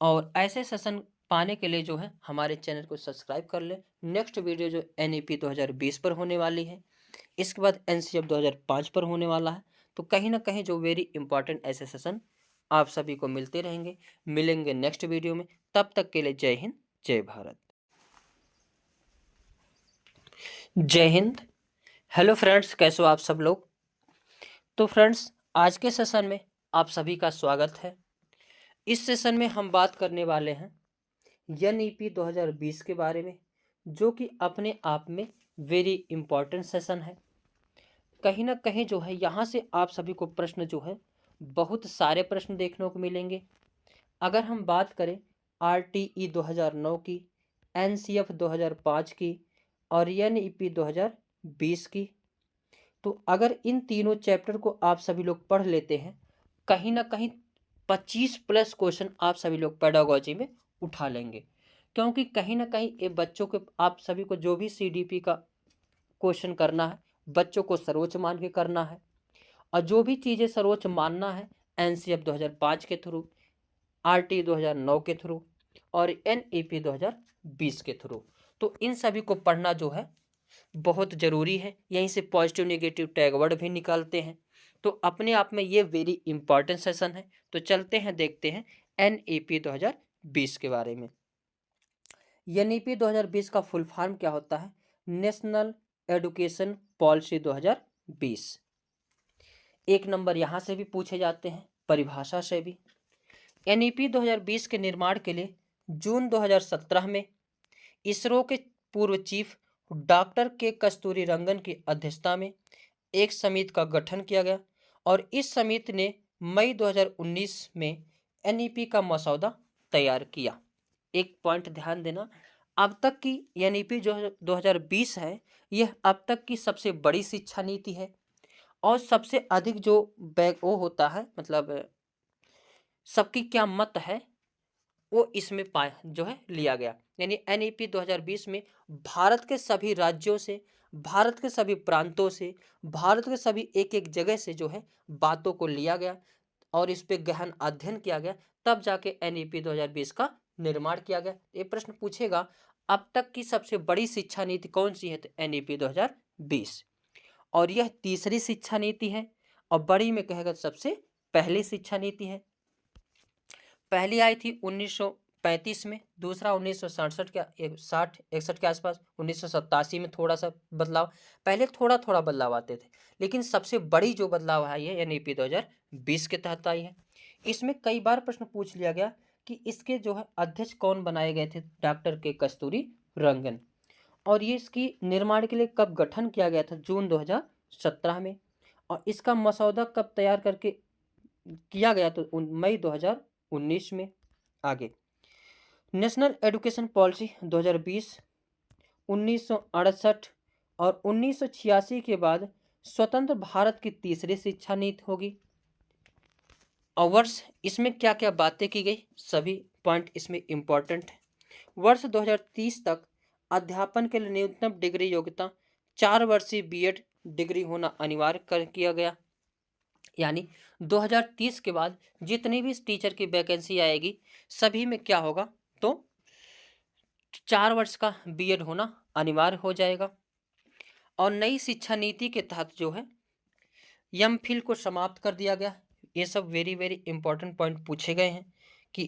और ऐसे सेशन पाने के लिए जो है हमारे चैनल को सब्सक्राइब कर ले। नेक्स्ट वीडियो जो एनईपी 2020 पर होने वाली है, इसके बाद एनसीएफ 2005 पर होने वाला है। तो कहीं ना कहीं जो वेरी इंपॉर्टेंट ऐसे सेशन आप सभी को मिलते रहेंगे। मिलेंगे नेक्स्ट वीडियो में, तब तक के लिए जय हिंद, जय भारत। जय हिंद। हेलो फ्रेंड्स, कैसे हो आप सब लोग? तो फ्रेंड्स आज के सेशन में आप सभी का स्वागत है। इस सेशन में हम बात करने वाले हैं एनईपी 2020 के बारे में, जो कि अपने आप में वेरी इंपॉर्टेंट सेशन है। कहीं ना कहीं जो है यहाँ से आप सभी को प्रश्न जो है बहुत सारे प्रश्न देखने को मिलेंगे। अगर हम बात करें आरटीई 2009 की, NCF 2005 की और NEP 2020 की। तो अगर इन तीनों चैप्टर को आप सभी लोग पढ़ लेते हैं, कहीं ना कहीं 25 प्लस क्वेश्चन आप सभी लोग पेडागोजी में उठा लेंगे, क्योंकि कहीं ना कहीं ये बच्चों के, आप सभी को जो भी CDP का क्वेश्चन करना है, बच्चों को सर्वोच्च मान के करना है। और जो भी चीज़ें सर्वोच्च मानना है, NCF 2005 के थ्रू, RT 2009 के थ्रू और NEP 2020 के थ्रू। तो इन सभी को पढ़ना जो है बहुत ज़रूरी है। यहीं से पॉजिटिव नेगेटिव टैग वर्ड भी निकालते हैं। तो अपने आप में ये वेरी इंपॉर्टेंट सेशन है। तो चलते हैं, देखते हैं NEP 2020 के बारे में। NEP 2020 का फुल फॉर्म क्या होता है? National education policy 2020। एक नंबर यहाँ से भी पूछे जाते हैं, परिभाषा से भी। NEP 2020 के निर्माण के लिए जून 2017 में इसरो के पूर्व चीफ डॉक्टर के कस्तूरी रंगन की अध्यक्षता में एक समिति का गठन किया गया और इस समिति ने मई 2019 में NEP का मसौदा तैयार किया। एक पॉइंट ध्यान देना, अब तक की NEP जो 2020 है, यह अब तक की सबसे बड़ी शिक्षा नीति है और सबसे अधिक जो वो होता है, मतलब सबकी क्या मत है, वो इसमें पाया जो है लिया गया। यानी NEP 2020 में भारत के सभी राज्यों से, भारत के सभी प्रांतों से, भारत के सभी एक एक जगह से जो है बातों को लिया गया और इस पे गहन अध्ययन किया गया, तब जाके NEP 2020 का निर्माण किया गया। ये प्रश्न पूछेगा, अब तक की सबसे बड़ी शिक्षा नीति कौन सी है? तो NEP 2020। और यह तीसरी शिक्षा नीति है और बड़ी में कहेगा तो सबसे पहली शिक्षा नीति है। पहली आई थी 1935 में, दूसरा 1967 के 60-61 के आसपास, 1987 में थोड़ा सा बदलाव, पहले थोड़ा थोड़ा बदलाव आते थे, लेकिन सबसे बड़ी जो बदलाव आई है NEP 2020 के तहत आई है। इसमें कई बार प्रश्न पूछ लिया गया कि इसके जो है अध्यक्ष कौन बनाए गए थे? डॉक्टर के कस्तूरी रंगन। और ये इसकी निर्माण के लिए कब गठन किया गया था? जून 2017 में। और इसका मसौदा कब तैयार करके किया गया? तो मई 2019 में। आगे, नेशनल एजुकेशन पॉलिसी 2020 1968 और 1986 के बाद स्वतंत्र भारत की तीसरी शिक्षा नीति होगी। और वर्ष इसमें क्या क्या बातें की गई, सभी पॉइंट इसमें इंपॉर्टेंट है। वर्ष 2030 तक अध्यापन के लिए न्यूनतम डिग्री योग्यता 4 वर्षीय B.Ed डिग्री होना अनिवार्य कर किया गया। यानी 2030 के बाद जितनी भी टीचर की वैकेंसी आएगी, सभी में क्या होगा? तो 4 वर्ष का B.Ed होना अनिवार्य हो जाएगा। और नई शिक्षा नीति के तहत जो है MPhil को समाप्त कर दिया गया। ये सब वेरी वेरी इंपॉर्टेंट पॉइंट पूछे गए हैं कि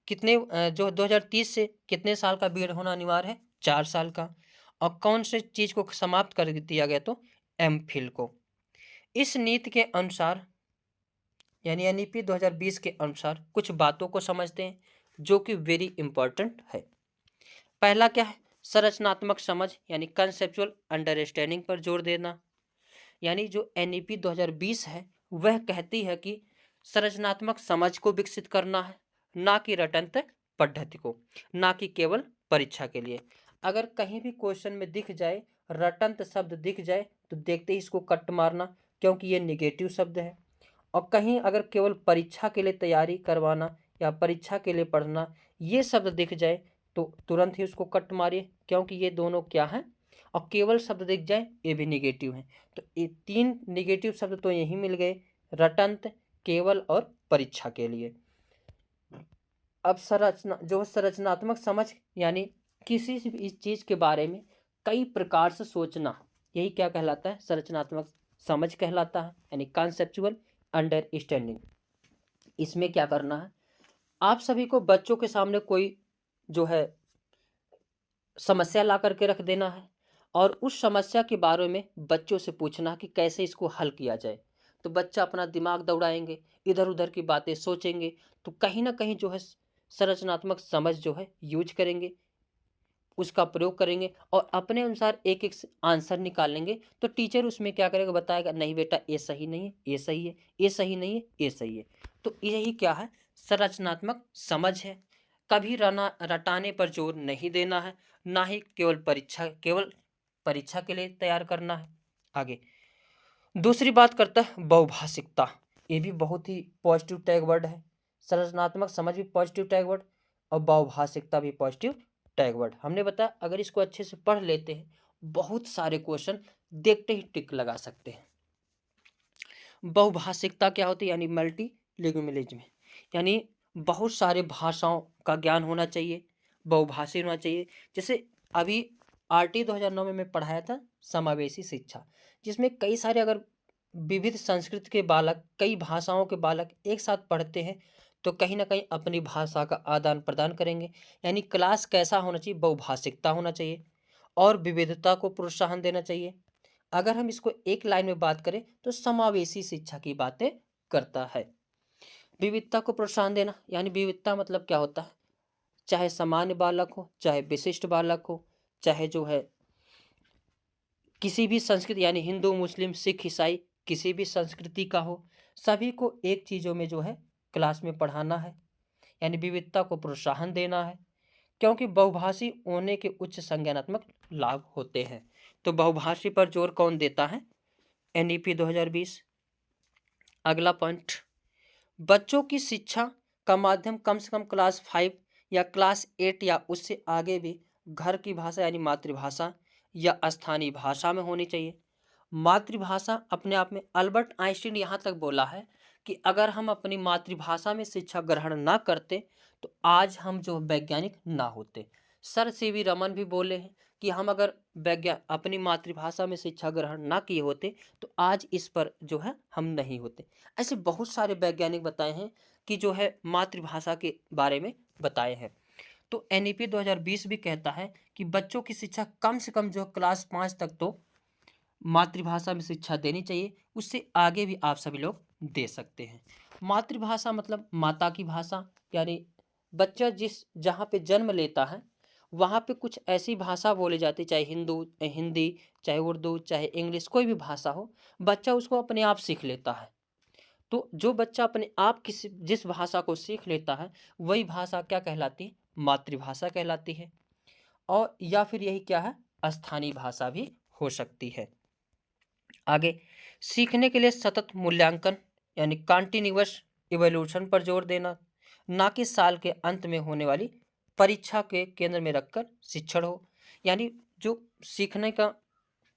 कितने जो 2030 से कितने साल का B.Ed होना अनिवार्य है? 4 साल का। और कौन से चीज़ को समाप्त कर दिया गया? तो MPhil को। इस नीति के अनुसार, यानी NEP 2020 के अनुसार कुछ बातों को समझते हैं जो कि वेरी इंपॉर्टेंट है। पहला क्या है? संरचनात्मक समझ यानी कंसेप्चुअल अंडरस्टैंडिंग पर जोर देना। यानी जो NEP 2020 है वह कहती है कि संरचनात्मक समझ को विकसित करना है, ना कि रटंत पद्धति को, ना कि केवल परीक्षा के लिए। अगर कहीं भी क्वेश्चन में दिख जाए, रटंत शब्द दिख जाए, तो देखते ही इसको कट मारना, क्योंकि ये निगेटिव शब्द है। और कहीं अगर केवल परीक्षा के लिए तैयारी करवाना या परीक्षा के लिए पढ़ना ये शब्द दिख जाए, तो तुरंत ही उसको कट मारिए, क्योंकि ये दोनों क्या हैं? और केवल शब्द दिख जाए, ये भी निगेटिव है। तो ये 3 निगेटिव शब्द तो यहीं मिल गए, रटंत, केवल और परीक्षा के लिए। अब संरचनात्मक समझ यानी किसी भी चीज़ के बारे में कई प्रकार से सोचना, यही क्या कहलाता है? संरचनात्मक समझ कहलाता है, यानी कॉन्सेप्चुअल अंडरस्टैंडिंग। इसमें क्या करना है? आप सभी को बच्चों के सामने कोई जो है समस्या ला करके रख देना है और उस समस्या के बारे में बच्चों से पूछना कि कैसे इसको हल किया जाए। तो बच्चा अपना दिमाग दौड़ाएंगे, इधर उधर की बातें सोचेंगे, तो कहीं ना कहीं जो है संरचनात्मक समझ जो है यूज करेंगे, उसका प्रयोग करेंगे और अपने अनुसार एक एक आंसर निकालेंगे। तो टीचर उसमें क्या करेगा? बताएगा, नहीं बेटा ये सही नहीं है, ये सही है, ये सही नहीं है, ये सही है। तो यही क्या है? संरचनात्मक समझ है। कभी रटाने पर जोर नहीं देना है, ना ही केवल परीक्षा के लिए तैयार करना है। आगे दूसरी बात करता है बहुभाषिकता। ये भी बहुत ही पॉजिटिव टैग वर्ड है। संरचनात्मक समझ भी पॉजिटिव टैग वर्ड और बहुभाषिकता भी पॉजिटिव टैग वर्ड। हमने बताया अगर इसको अच्छे से पढ़ लेते हैं बहुत सारे क्वेश्चन देखते ही टिक लगा सकते हैं। बहुभाषिकता क्या होती है? यानी मल्टी लिंगुअलिज्म, यानी बहुत सारे भाषाओं का ज्ञान होना चाहिए, बहुभाषी होना चाहिए। जैसे अभी आरटी 2009 में मैं पढ़ाया था समावेशी शिक्षा, जिसमें कई सारे अगर विविध संस्कृति के बालक, कई भाषाओं के बालक एक साथ पढ़ते हैं तो कहीं ना कहीं अपनी भाषा का आदान प्रदान करेंगे। यानी क्लास कैसा होना चाहिए? बहुभाषिकता होना चाहिए और विविधता को प्रोत्साहन देना चाहिए। अगर हम इसको एक लाइन में बात करें तो समावेशी शिक्षा की बातें करता है। विविधता को प्रोत्साहन देना, यानी विविधता मतलब क्या होता है? चाहे सामान्य बालक हो, चाहे विशिष्ट बालक हो, चाहे जो है किसी भी संस्कृति यानी हिंदू, मुस्लिम, सिख, ईसाई किसी भी संस्कृति का हो, सभी को एक चीज़ों में जो है क्लास में पढ़ाना है। यानी विविधता को प्रोत्साहन देना है, क्योंकि बहुभाषी होने के उच्च संज्ञानात्मक लाभ होते हैं। तो बहुभाषी पर जोर कौन देता है? एनईपी 2020। अगला पॉइंट, बच्चों की शिक्षा का माध्यम कम से कम क्लास 5 या क्लास 8 या उससे आगे भी घर की भाषा यानी मातृभाषा या स्थानीय भाषा में होनी चाहिए। मातृभाषा अपने आप में, अल्बर्ट आइंस्टीन यहाँ तक बोला है कि अगर हम अपनी मातृभाषा में शिक्षा ग्रहण ना करते तो आज हम जो वैज्ञानिक ना होते। सर सीवी रमन भी बोले हैं कि हम अगर अपनी मातृभाषा में शिक्षा ग्रहण ना किए होते तो आज इस पर जो है हम नहीं होते। ऐसे बहुत सारे वैज्ञानिक बताए हैं कि जो है मातृभाषा के बारे में बताए हैं। तो एनईपी 2020 भी कहता है कि बच्चों की शिक्षा कम से कम जो क्लास 5 तक तो मातृभाषा में शिक्षा देनी चाहिए, उससे आगे भी आप सभी लोग दे सकते हैं। मातृभाषा मतलब माता की भाषा, यानी बच्चा जहाँ पे जन्म लेता है वहाँ पे कुछ ऐसी भाषा बोली जाती, चाहे हिंदी, चाहे उर्दू, चाहे इंग्लिश, कोई भी भाषा हो, बच्चा उसको अपने आप सीख लेता है। तो जो बच्चा अपने आप किसी जिस भाषा को सीख लेता है वही भाषा क्या कहलाती है? मातृभाषा कहलाती है। और या फिर यही क्या है? स्थानीय भाषा भी हो सकती है। आगे सीखने के लिए सतत मूल्यांकन यानी कॉन्टिन्यूअस इवोल्यूशन पर जोर देना, ना कि साल के अंत में होने वाली परीक्षा के केंद्र में रखकर शिक्षण हो। यानी जो सीखने का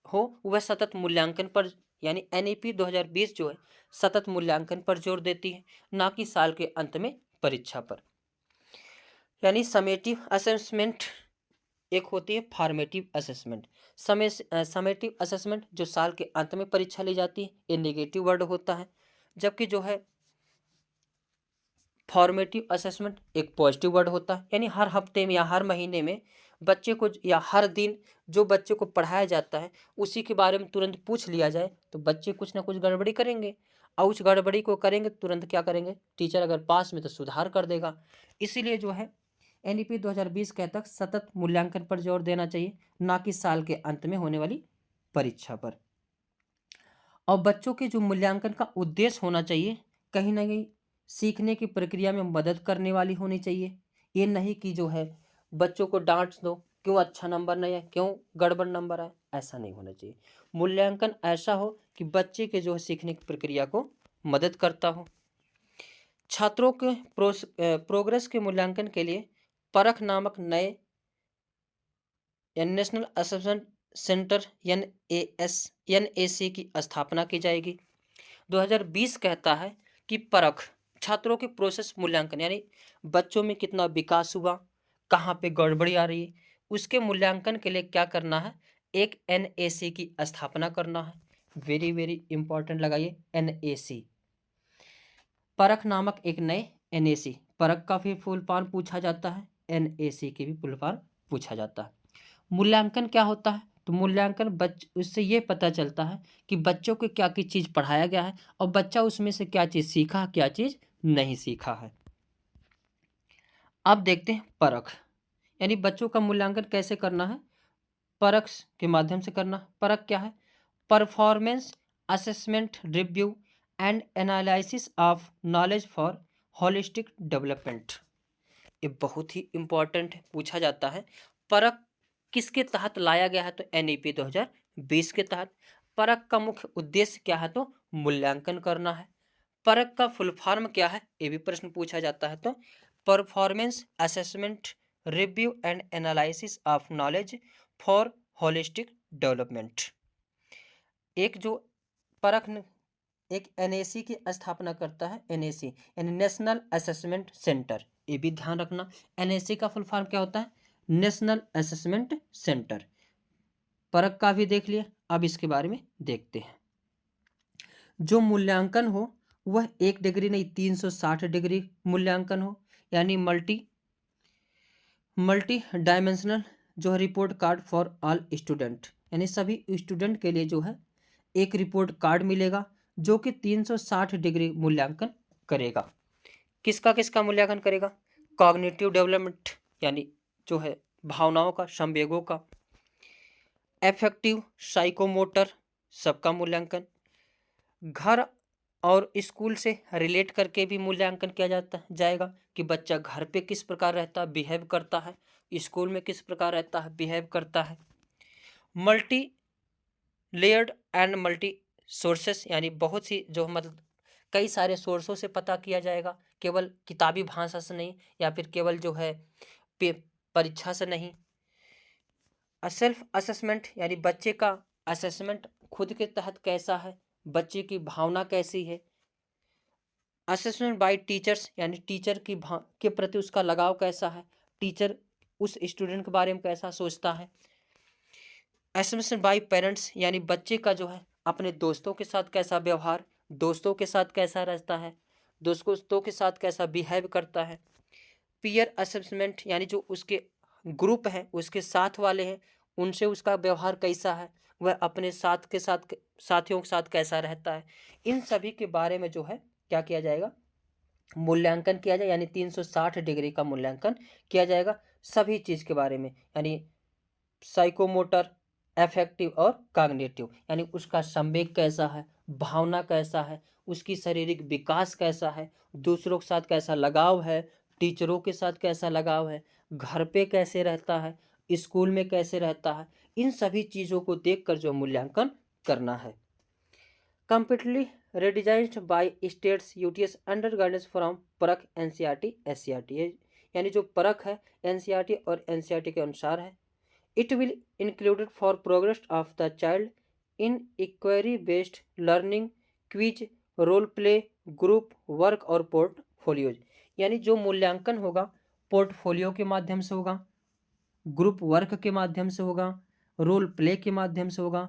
हो वह सतत मूल्यांकन पर, यानी एनईपी 2020 जो है सतत मूल्यांकन पर जोर देती है, ना कि साल के अंत में परीक्षा पर। यानी समेटिव असेसमेंट एक होती है फॉर्मेटिव असेसमेंट। समेटिव असेसमेंट जो साल के अंत में परीक्षा ली जाती है, ये नेगेटिव वर्ड होता है, जबकि जो है फॉर्मेटिव असेसमेंट एक पॉजिटिव वर्ड होता है। यानी हर हफ्ते में या हर महीने में बच्चे को या हर दिन जो बच्चे को पढ़ाया जाता है उसी के बारे में तुरंत पूछ लिया जाए तो बच्चे कुछ ना कुछ गड़बड़ी करेंगे, और उस गड़बड़ी को करेंगे तुरंत क्या करेंगे? टीचर अगर पास में तो सुधार कर देगा। इसीलिए जो है एनईपी 2020 के तक सतत मूल्यांकन पर जोर देना चाहिए, ना कि साल के अंत में होने वाली परीक्षा पर। और बच्चों के जो मूल्यांकन का उद्देश्य होना चाहिए कहीं ना कहीं सीखने की प्रक्रिया में मदद करने वाली होनी चाहिए। ये नहीं कि जो है बच्चों को डांट दो, क्यों अच्छा नंबर नहीं है, क्यों गड़बड़ नंबर है, ऐसा नहीं होना चाहिए। मूल्यांकन ऐसा हो कि बच्चे के जो है सीखने की प्रक्रिया को मदद करता हो। छात्रों के प्रोग्रेस के मूल्यांकन के लिए परख नामक नए नेशनल असेसमेंट सेंटर NAC की स्थापना की जाएगी। 2020 कहता है कि परख छात्रों के प्रोसेस मूल्यांकन, यानी बच्चों में कितना विकास हुआ, कहाँ पे गड़बड़ी आ रही है, उसके मूल्यांकन के लिए क्या करना है? एक NAC की स्थापना करना है। वेरी वेरी इंपॉर्टेंट लगाइए, NAC परख नामक एक नए NAC। परख का भी फुल फॉर्म पूछा जाता है, NAC की भी फुल फॉर्म पूछा जाता है। मूल्यांकन क्या होता है? तो मूल्यांकन उससे ये पता चलता है कि बच्चों को क्या क्या चीज़ पढ़ाया गया है और बच्चा उसमें से क्या चीज़ सीखा, क्या चीज़ नहीं सीखा है। अब देखते हैं परख, यानी बच्चों का मूल्यांकन कैसे करना है? परख के माध्यम से करना। परख क्या है? Performance assessment review and analysis of knowledge for holistic development. ये बहुत ही इम्पोर्टेंट है, पूछा जाता है। परख किसके तहत लाया गया है? तो एनईपी 2020 के तहत। परख का मुख्य उद्देश्य क्या है? तो मूल्यांकन करना है। परख का फुल फॉर्म क्या है? ये भी प्रश्न पूछा जाता है। तो performance assessment review and analysis of knowledge for holistic development. एक जो परख एक एनएसी की स्थापना करता है, एनएसी यानी नेशनल असेसमेंट सेंटर। ये भी ध्यान रखना, एनएसी का फुल फॉर्म क्या होता है? National assessment centre. परख का भी देख लिए, अब इसके बारे में देखते हैं। जो मूल्यांकन हो वह 1 डिग्री नहीं 360 डिग्री मूल्यांकन हो, यानी मल्टी डायमेंशनल जो है report card for all student, यानी सभी स्टूडेंट के लिए जो है एक रिपोर्ट कार्ड मिलेगा जो कि 360 डिग्री मूल्यांकन करेगा। किसका किसका मूल्यांकन करेगा? कॉग्निटिव डेवलपमेंट यानी जो है भावनाओं का, संवेगों का। एफेक्टिव साइकोमोटर सबका मूल्यांकन। घर और स्कूल से रिलेट करके भी मूल्यांकन किया जाएगा कि बच्चा घर पे किस प्रकार रहता है, बिहेव करता है, स्कूल में किस प्रकार रहता है, बिहेव करता है। Multi layered and multi sources यानी बहुत सी जो मतलब कई सारे सोर्सों से पता किया जाएगा, केवल किताबी भाषा से नहीं या फिर केवल जो है परीक्षा से नहीं। सेल्फ असेसमेंट यानी बच्चे का असेसमेंट खुद के तहत कैसा है, बच्चे की भावना कैसी है। असेसमेंट बाय टीचर्स यानी टीचर की के प्रति उसका लगाव कैसा है, टीचर उस स्टूडेंट के बारे में कैसा सोचता है। असेसमेंट बाय पेरेंट्स यानी बच्चे का जो है अपने दोस्तों के साथ कैसा व्यवहार, दोस्तों के साथ कैसा रहता है, दोस्तों के साथ कैसा बिहेव करता है। पीयर असेसमेंट यानी जो उसके ग्रुप हैं, उसके साथ वाले हैं, उनसे उसका व्यवहार कैसा है, वह अपने साथ के साथ साथियों के साथ कैसा रहता है। इन सभी के बारे में जो है क्या किया जाएगा? मूल्यांकन किया जाए, यानी 360 डिग्री का मूल्यांकन किया जाएगा सभी चीज़ के बारे में, यानी साइकोमोटर, अफेक्टिव और कॉग्निटिव, यानी उसका संवेग कैसा है, भावना कैसा है, उसकी शारीरिक विकास कैसा है, दूसरों के साथ कैसा लगाव है, टीचरों के साथ कैसा लगाव है, घर पे कैसे रहता है, स्कूल में कैसे रहता है। इन सभी चीज़ों को देखकर जो मूल्यांकन करना है। Completely redesigned by states UTs under guidance from Parakh NCERT SCERT, यानी जो परख है एनसीईआरटी और एनसीईआरटी के अनुसार है। It will included for progress of the child in inquiry based learning, quiz, role play, group work और पोर्टफोलियोज, यानी जो मूल्यांकन होगा पोर्टफोलियो के माध्यम से होगा, ग्रुप वर्क के माध्यम से होगा, रोल प्ले के माध्यम से होगा,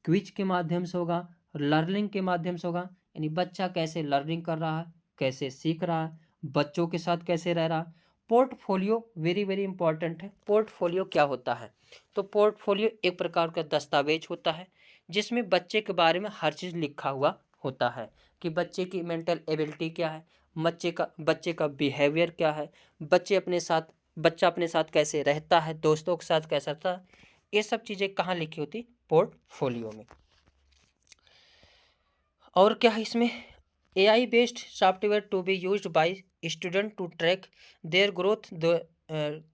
क्विज के माध्यम से होगा, लर्निंग के माध्यम से होगा, यानी बच्चा कैसे लर्निंग कर रहा है, कैसे सीख रहा है, बच्चों के साथ कैसे रह रहा है। पोर्टफोलियो वेरी वेरी इंपॉर्टेंट है। पोर्टफोलियो क्या होता है? तो पोर्टफोलियो एक प्रकार का दस्तावेज होता है जिसमें बच्चे के बारे में हर चीज़ लिखा हुआ होता है कि बच्चे की मेंटल एबिलिटी क्या है, बच्चे का बिहेवियर क्या है, बच्चा अपने साथ कैसे रहता है, दोस्तों के साथ कैसा रहता है। ये सब चीज़ें कहाँ लिखी होती? पोर्टफोलियो में। और क्या है इसमें? AI based software to be used by student to track their growth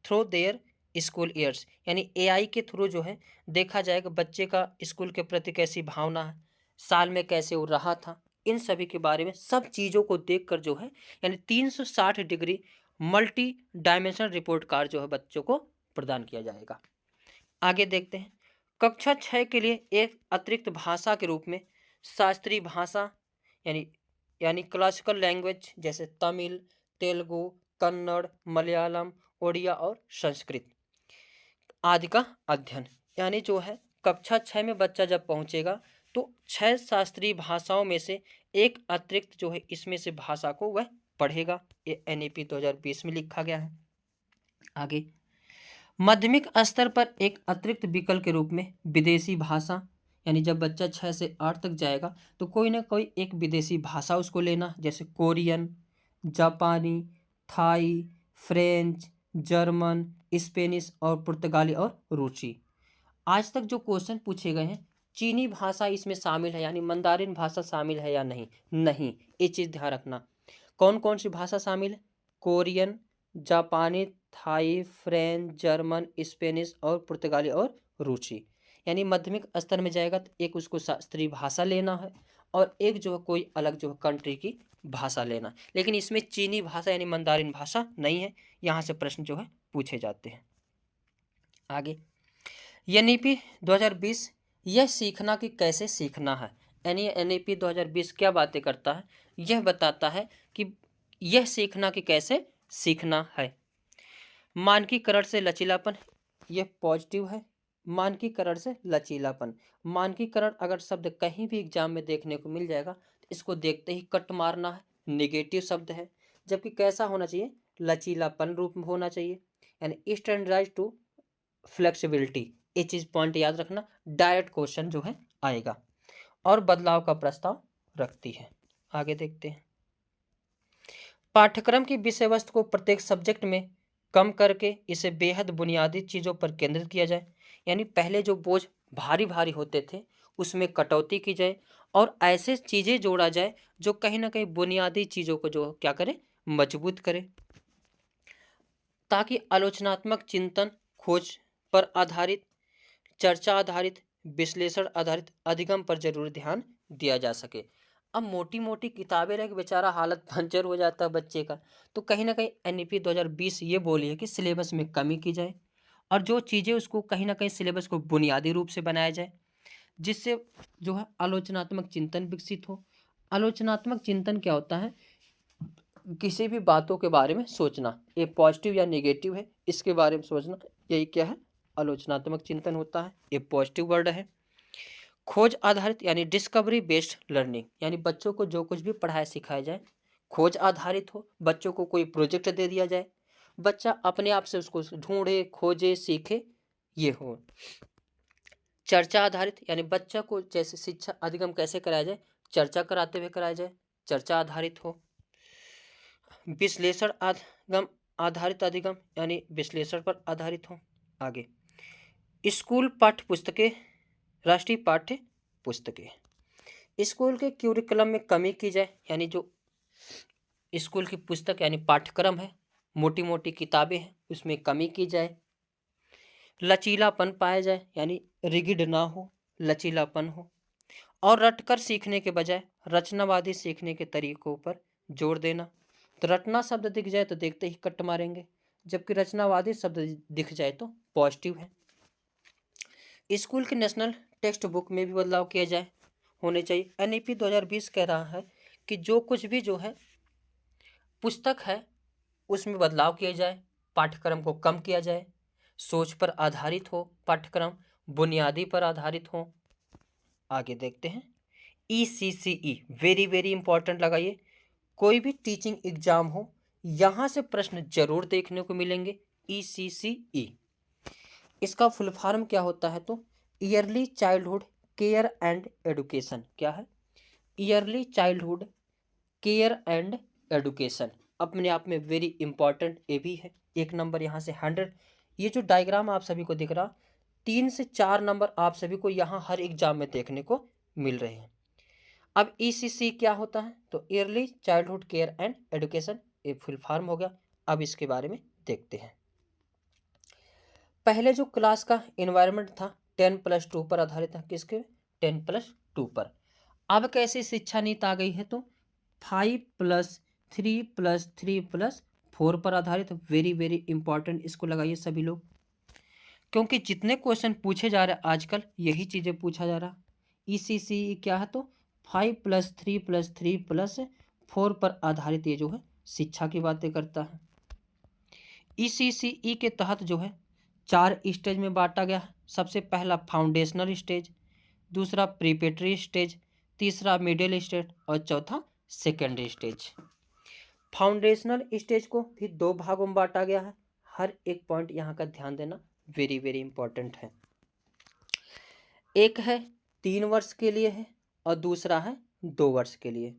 through their school years, यानी AI के थ्रू जो है देखा जाएगा बच्चे का स्कूल के प्रति कैसी भावना है, साल में कैसे वो रहा था। इन सभी के बारे में सब चीज़ों को देखकर जो है यानी 360 degree multi dimensional report card जो है बच्चों को प्रदान किया जाएगा। आगे देखते हैं। कक्षा 6 के लिए एक अतिरिक्त भाषा के रूप में शास्त्रीय भाषा यानी क्लासिकल लैंग्वेज जैसे तमिल, तेलुगु, कन्नड़, मलयालम, उड़िया और संस्कृत आदि का अध्ययन, यानी जो है कक्षा 6 में बच्चा जब पहुंचेगा तो 6 शास्त्रीय भाषाओं में से एक अतिरिक्त जो है इसमें से भाषा को वह पढ़ेगा। ये एनईपी 2020 में लिखा गया है। आगे माध्यमिक स्तर पर एक अतिरिक्त विकल्प के रूप में विदेशी भाषा, यानी जब बच्चा 6 से 8 तक जाएगा तो कोई ना कोई एक विदेशी भाषा उसको लेना, जैसे कोरियन, जापानी, थाई, फ्रेंच, जर्मन, स्पेनिश और पुर्तगाली और रूसी। आज तक जो क्वेश्चन पूछे गए हैं चीनी भाषा इसमें शामिल है, यानी मंदारिन भाषा शामिल है या नहीं? नहीं, ये चीज़ ध्यान रखना। कौन कौन सी भाषा शामिल है? कोरियन, जापानी, थाई, फ्रेंच, जर्मन, स्पेनिश और पुर्तगाली और रूसी। यानी माध्यमिक स्तर में जाएगा तो एक उसको शास्त्रीय भाषा लेना है और एक जो है कोई अलग जो है कंट्री की भाषा लेना। लेकिन इसमें चीनी भाषा यानी मंदारिन भाषा नहीं है। यहाँ से प्रश्न जो है पूछे जाते हैं। आगे एनईपी 2020 यह सीखना कि कैसे सीखना है। यानी एनईपी 2020 क्या बातें करता है, यह बताता है कि यह सीखना कि कैसे सीखना है। मानकीकरण से लचीलापन, यह पॉजिटिव है। मानकीकरण से लचीलापन, मानकीकरण अगर शब्द कहीं भी एग्जाम में देखने को मिल जाएगा तो इसको देखते ही कट मारना है, नेगेटिव शब्द है। जबकि कैसा होना चाहिए, लचीलापन रूप में होना चाहिए, यानी स्टैंडर्डाइज टू फ्लेक्सिबिलिटी। ये चीज पॉइंट याद रखना, डायरेक्ट क्वेश्चन जो है आएगा। और बदलाव का प्रस्ताव रखती है। आगे देखते हैं। पाठ्यक्रम की विषय वस्तु को प्रत्येक सब्जेक्ट में कम करके इसे बेहद बुनियादी चीजों पर केंद्रित किया जाए। यानी पहले जो बोझ भारी भारी होते थे उसमें कटौती की जाए और ऐसे चीजें जोड़ा जाए जो कहीं ना कहीं बुनियादी चीजों को जो क्या करे, मजबूत करे, ताकि आलोचनात्मक चिंतन, खोज पर आधारित, चर्चा आधारित, विश्लेषण आधारित अधिगम पर जरूर ध्यान दिया जा सके। अब मोटी मोटी किताबें रह के बेचारा हालत पंचर हो जाता है बच्चे का, तो कहीं ना कहीं एनईपी 2020 ये बोली है कि सिलेबस में कमी की जाए और जो चीज़ें उसको कहीं ना कहीं सिलेबस को बुनियादी रूप से बनाया जाए, जिससे जो है आलोचनात्मक चिंतन विकसित हो। आलोचनात्मक चिंतन क्या होता है, किसी भी बातों के बारे में सोचना, ये पॉजिटिव या नेगेटिव है इसके बारे में सोचना, यही क्या है, आलोचनात्मक चिंतन होता है। ये पॉजिटिव वर्ड है। खोज आधारित यानी डिस्कवरी बेस्ड लर्निंग, यानी बच्चों को जो कुछ भी पढ़ाया सिखाया जाए खोज आधारित हो। बच्चों को कोई प्रोजेक्ट दे दिया जाए, बच्चा अपने आप से उसको ढूंढे, खोजे, सीखे, ये हो। चर्चा आधारित यानी बच्चा को जैसे शिक्षा अधिगम कैसे कराया जाए, चर्चा कराते हुए कराया जाए, चर्चा आधारित हो। विश्लेषण अधिगम आधारित अधिगम यानी विश्लेषण पर आधारित हो। आगे स्कूल पाठ्य पुस्तकें, राष्ट्रीय पाठ्य पुस्तकें, स्कूल के क्यूरिकुलम में कमी की जाए, यानी जो स्कूल की पुस्तक यानी पाठ्यक्रम है, मोटी मोटी किताबें हैं, उसमें कमी की जाए। लचीलापन पाया जाए, यानी रिगिड ना हो, लचीलापन हो। और रटकर सीखने के बजाय रचनावादी सीखने के तरीकों पर जोर देना। तो रटना शब्द दिख जाए तो देखते ही कट मारेंगे, जबकि रचनावादी शब्द दिख जाए तो पॉजिटिव है। स्कूल के नेशनल टेक्स्ट बुक में भी बदलाव किया जाए, होने चाहिए। एनईपी 2020 कह रहा है कि जो कुछ भी जो है पुस्तक है उसमें बदलाव किया जाए, पाठ्यक्रम को कम किया जाए, सोच पर आधारित हो पाठ्यक्रम, बुनियादी पर आधारित हो। आगे देखते हैं। ECCE वेरी वेरी इंपॉर्टेंट लगाइए, कोई भी टीचिंग एग्जाम हो यहाँ से प्रश्न जरूर देखने को मिलेंगे। ECCE इसका फुल फॉर्म क्या होता है, तो yearly childhood care and education. क्या है, yearly childhood care and education, अपने आप में वेरी इंपॉर्टेंट ये भी है। 1 नंबर यहाँ से 100। ये जो डायग्राम आप सभी को दिख रहा, 3 से 4 नंबर आप सभी को यहाँ हर एग्जाम में देखने को मिल रहे हैं। अब ECC क्या होता है, तो yearly childhood care and education, ये फुल फॉर्म हो गया। अब इसके बारे में देखते हैं। पहले जो क्लास का इन्वायरमेंट था 10+2 पर आधारित था, किसके, 10+2 पर। अब कैसी शिक्षा नीति आ गई है, तो 5+3+3+4 पर आधारित। वेरी वेरी इंपॉर्टेंट, इसको लगाइए सभी लोग, क्योंकि जितने क्वेश्चन पूछे जा रहे हैं आजकल यही चीजें पूछा जा रहा। ECC क्या है, तो 5+3+3+4 पर आधारित ये जो है शिक्षा की बातें करता है। ECCE के तहत जो है 4 स्टेज में बांटा गया है। सबसे पहला फाउंडेशनल स्टेज, दूसरा प्रीपेटरी स्टेज, तीसरा मिडिल स्टेज और चौथा सेकेंडरी स्टेज। फाउंडेशनल स्टेज को भी 2 भागों में बांटा गया है। हर एक पॉइंट यहाँ का ध्यान देना वेरी वेरी इंपॉर्टेंट है। एक है 3 वर्ष के लिए है और दूसरा है 2 वर्ष के लिए।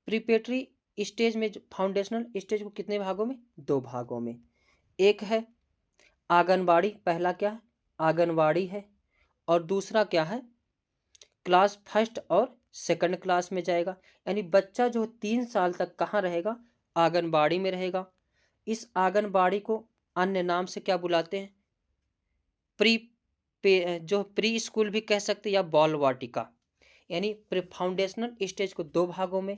प्रीपेटरी स्टेज में, फाउंडेशनल स्टेज को कितने भागों में, 2 भागों में। एक है आंगनबाड़ी, पहला क्या है, आंगनबाड़ी है, और दूसरा क्या है, क्लास फर्स्ट और सेकंड क्लास में जाएगा। यानी बच्चा जो 3 साल तक कहाँ रहेगा, आंगनबाड़ी में रहेगा। इस आंगनबाड़ी को अन्य नाम से क्या बुलाते हैं? प्री जो प्री स्कूल भी कह सकते हैं या बाल वाटिका। यानी प्री फाउंडेशनल स्टेज को दो भागों में,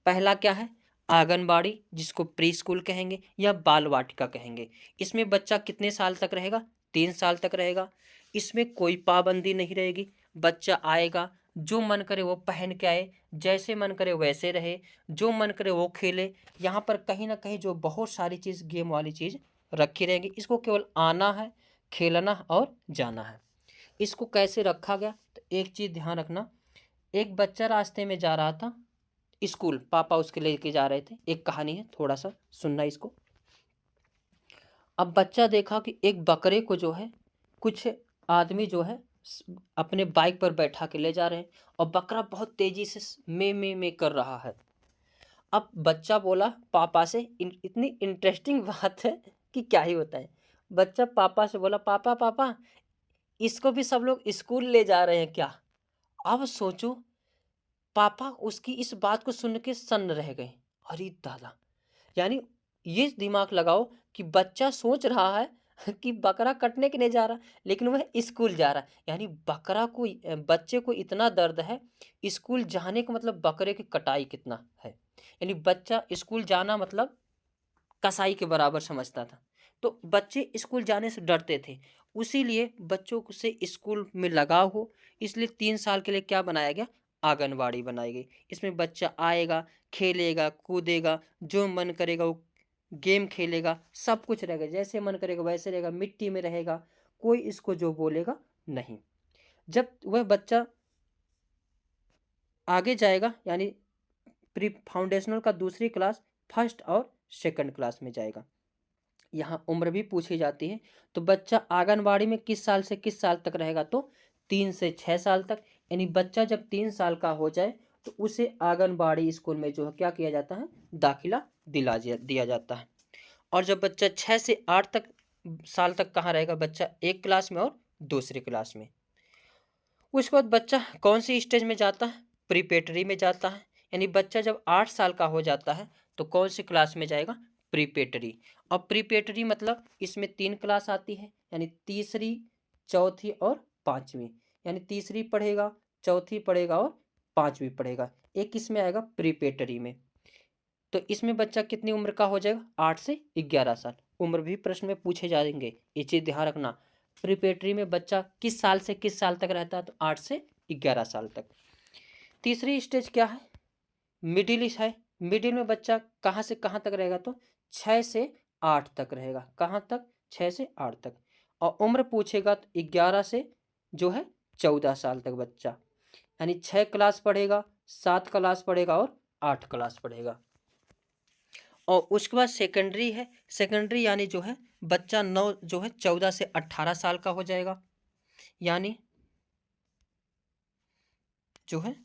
पहला क्या है? आंगनबाड़ी, जिसको प्री स्कूल कहेंगे या बाल वाटिका कहेंगे। इसमें बच्चा कितने साल तक रहेगा? 3 साल तक रहेगा। इसमें कोई पाबंदी नहीं रहेगी। बच्चा आएगा, जो मन करे वो पहन के आए, जैसे मन करे वैसे रहे, जो मन करे वो खेले। यहाँ पर कहीं ना कहीं जो बहुत सारी चीज़ गेम वाली चीज़ रखी रहेंगी। इसको केवल आना है, खेलना और जाना है। इसको कैसे रखा गया? तो एक चीज़ ध्यान रखना, एक बच्चा रास्ते में जा रहा था स्कूल, पापा उसके लेके जा रहे थे। एक कहानी है, थोड़ा सा सुनना इसको। अब बच्चा देखा कि एक बकरे को जो है कुछ आदमी जो है अपने बाइक पर बैठा के ले जा रहे हैं, और बकरा बहुत तेजी से में कर रहा है। अब बच्चा बोला पापा से, इतनी इंटरेस्टिंग बात है कि क्या ही होता है। बच्चा पापा से बोला, पापा पापा, इसको भी सब लोग स्कूल ले जा रहे हैं क्या? अब सोचो, पापा उसकी इस बात को सुन के सन्न रह गए। अरे दादा! यानी ये दिमाग लगाओ कि बच्चा सोच रहा है कि बकरा कटने के लिए जा रहा, लेकिन वह स्कूल जा रहा है। यानी बकरा को बच्चे को इतना दर्द है, स्कूल जाने का मतलब बकरे की कटाई कितना है। यानी बच्चा स्कूल जाना मतलब कसाई के बराबर समझता था। तो बच्चे स्कूल जाने से डरते थे। उसीलिए बच्चों को से स्कूल में लगाव हो, इसलिए 3 साल के लिए क्या बनाया गया? आंगनबाड़ी बनाई गई। इसमें बच्चा आएगा, खेलेगा, कूदेगा, जो मन करेगा वो गेम खेलेगा, सब कुछ रहेगा, जैसे मन करेगा वैसे रहेगा, मिट्टी में रहेगा, कोई इसको जो बोलेगा नहीं। जब वह बच्चा आगे जाएगा, यानी प्री फाउंडेशनल का दूसरी क्लास, फर्स्ट और सेकंड क्लास में जाएगा। यहाँ उम्र भी पूछी जाती है। तो बच्चा आंगनबाड़ी में किस साल से किस साल तक रहेगा? तो 3 से 6 साल तक। यानी बच्चा जब 3 साल का हो जाए तो उसे आंगनबाड़ी स्कूल में जो है क्या किया जाता है? दाखिला दिया जाता है। और जब बच्चा 6 से 8 साल तक कहाँ रहेगा? बच्चा एक क्लास में और दूसरी क्लास में। उसके बाद बच्चा कौन सी स्टेज में जाता है? प्रीपेटरी में जाता है। यानी बच्चा जब 8 साल का हो जाता है तो कौन सी क्लास में जाएगा? प्रीपेटरी। और प्रीपेटरी मतलब इसमें 3 क्लास आती है, यानी तीसरी, चौथी और पांचवी। यानी तीसरी पढ़ेगा, चौथी पढ़ेगा और पांचवी पढ़ेगा। एक इसमें आएगा प्रीपेटरी में। तो इसमें बच्चा कितनी उम्र का हो जाएगा? 8 से 11 साल। उम्र भी प्रश्न में पूछे जाएंगे, ये चीज़ ध्यान रखना। प्रीपेटरी में बच्चा किस साल से किस साल तक रहता है? तो 8 से 11 साल तक। तीसरी स्टेज क्या है? मिडिल है। मिडिल में बच्चा कहाँ से कहाँ तक रहेगा? तो 6 से 8 तक रहेगा। कहाँ तक? 6 से 8 तक। और उम्र पूछेगा तो 11 से जो है 14 साल तक बच्चा, यानी 6 क्लास पढ़ेगा, 7 क्लास पढ़ेगा और 8 क्लास पढ़ेगा। और उसके बाद सेकेंडरी है। सेकेंडरी यानी जो है बच्चा 14 से 18 साल का हो जाएगा। यानी जो है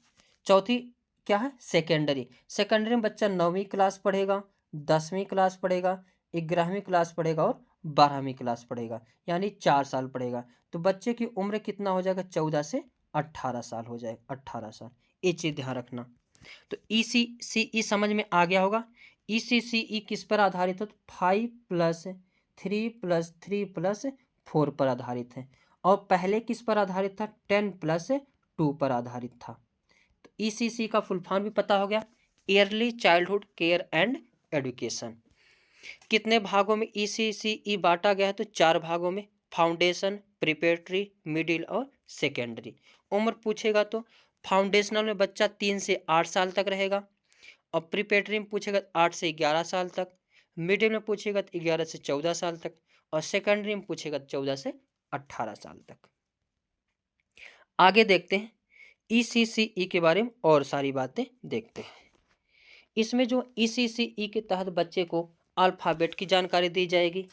चौथी क्या है? सेकेंडरी। सेकेंडरी में बच्चा 9वीं क्लास पढ़ेगा, 10वीं क्लास पढ़ेगा, 11वीं क्लास पढ़ेगा और 12वीं क्लास पढ़ेगा। यानी 4 साल पढ़ेगा। तो बच्चे की उम्र कितना हो जाएगा? 14 से 18 साल हो जाएगा। 18 साल, ये चीज़ ध्यान रखना। तो ECCE समझ में आ गया होगा। ECCE किस पर आधारित है? तो 5+3+3+4 पर आधारित है। और पहले किस पर आधारित था? 10+2 पर आधारित था। तो ECC का फुल फॉर्म भी पता हो गया, yearly childhood care and education. कितने भागों में ECCE बांटा गया है? तो 4 भागों में, फाउंडेशन, प्रिपेटरी, मिडिल और सेकेंडरी। उम्र पूछेगा तो फाउंडेशनल में बच्चा 3 से 8 साल तक रहेगा, और प्रिपेटरी में पूछेगा 8 से 11 साल तक, मिडिल में पूछेगा तो 11 से 14 साल तक, और सेकेंडरी में पूछेगा 14 से 18 साल तक। आगे देखते हैं ECCE के बारे में और सारी बातें देखते हैं। इसमें जो ECCE के तहत बच्चे को अल्फ़ाबेट की जानकारी दी जाएगी,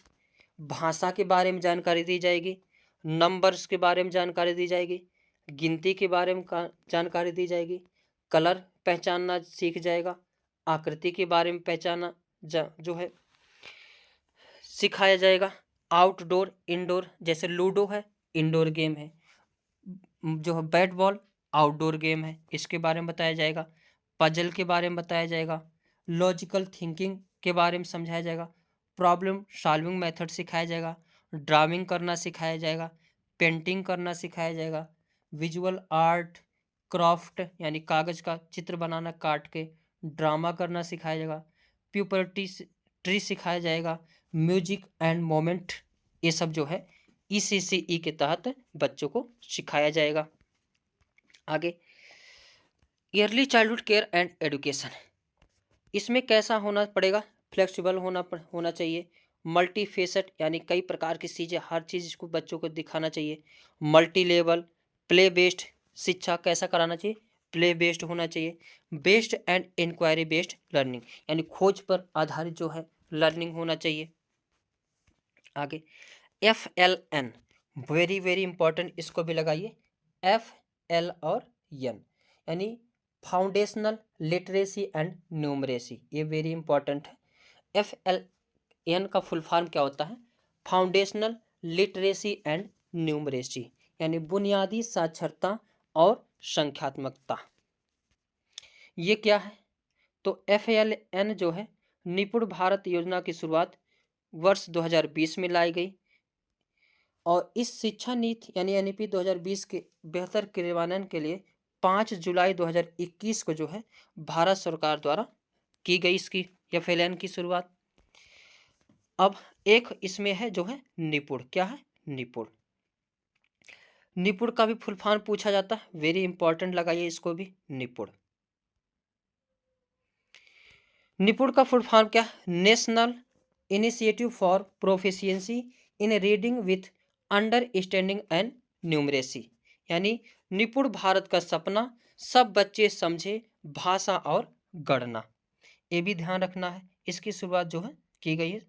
भाषा के बारे में जानकारी दी जाएगी, नंबर्स के बारे में जानकारी दी जाएगी, गिनती के बारे में जानकारी दी जाएगी, कलर पहचानना सीख जाएगा, आकृति के बारे में पहचानना जो है सिखाया जाएगा। आउटडोर, इंडोर, जैसे लूडो है इंडोर गेम है, जो है बैट बॉल आउटडोर गेम है, इसके बारे में बताया जाएगा। पजल के बारे में बताया जाएगा, लॉजिकल थिंकिंग के बारे में समझाया जाएगा, प्रॉब्लम सॉल्विंग मेथड सिखाया जाएगा, ड्राइंग करना सिखाया जाएगा, पेंटिंग करना सिखाया जाएगा, विजुअल आर्ट, क्राफ्ट यानी कागज का चित्र बनाना काट के, ड्रामा करना सिखाया जाएगा, प्यूबर्टी ट्री सिखाया जाएगा, म्यूजिक एंड मोमेंट, ये सब जो है ECCE के तहत बच्चों को सिखाया जाएगा। आगे yearly childhood care and education, इसमें कैसा होना पड़ेगा, फ्लेक्सिबल होना चाहिए, मल्टी फेसेट यानी कई प्रकार की चीज़ें, हर चीज़ इसको बच्चों को दिखाना चाहिए, मल्टी लेवल, प्ले बेस्ड शिक्षा कैसा कराना चाहिए, प्ले बेस्ड होना चाहिए, based and inquiry based learning यानी खोज पर आधारित जो है लर्निंग होना चाहिए। आगे FLN वेरी वेरी इंपॉर्टेंट, इसको भी लगाइए, FL और N यानी फाउंडेशनल लिटरेसी एंड न्यूमरेसी, ये वेरी इंपॉर्टेंट है। FLN का फुल फॉर्म क्या होता है, फाउंडेशनल लिटरेसी एंड न्यूमरेसी यानी बुनियादी साक्षरता और संख्यात्मकता। ये क्या है, तो FLN जो है निपुण भारत योजना की शुरुआत वर्ष 2020 में लाई गई और इस शिक्षा नीति यानी NEP 2020 के बेहतर क्रियान्वयन के लिए 5 जुलाई 2021 को जो है भारत सरकार द्वारा की गई इसकी FLN की शुरुआत। अब एक इसमें है जो है निपुण, क्या है निपुण, निपुण का भी फुल फॉर्म पूछा जाता है, वेरी इंपॉर्टेंट लगाइए इसको भी, निपुण। निपुण का फुल फॉर्म क्या, national initiative for proficiency in reading with understanding and numeracy यानी निपुण भारत का सपना, सब बच्चे समझे भाषा और गणना, ये भी ध्यान रखना है, इसकी शुरुआत जो है की गई है।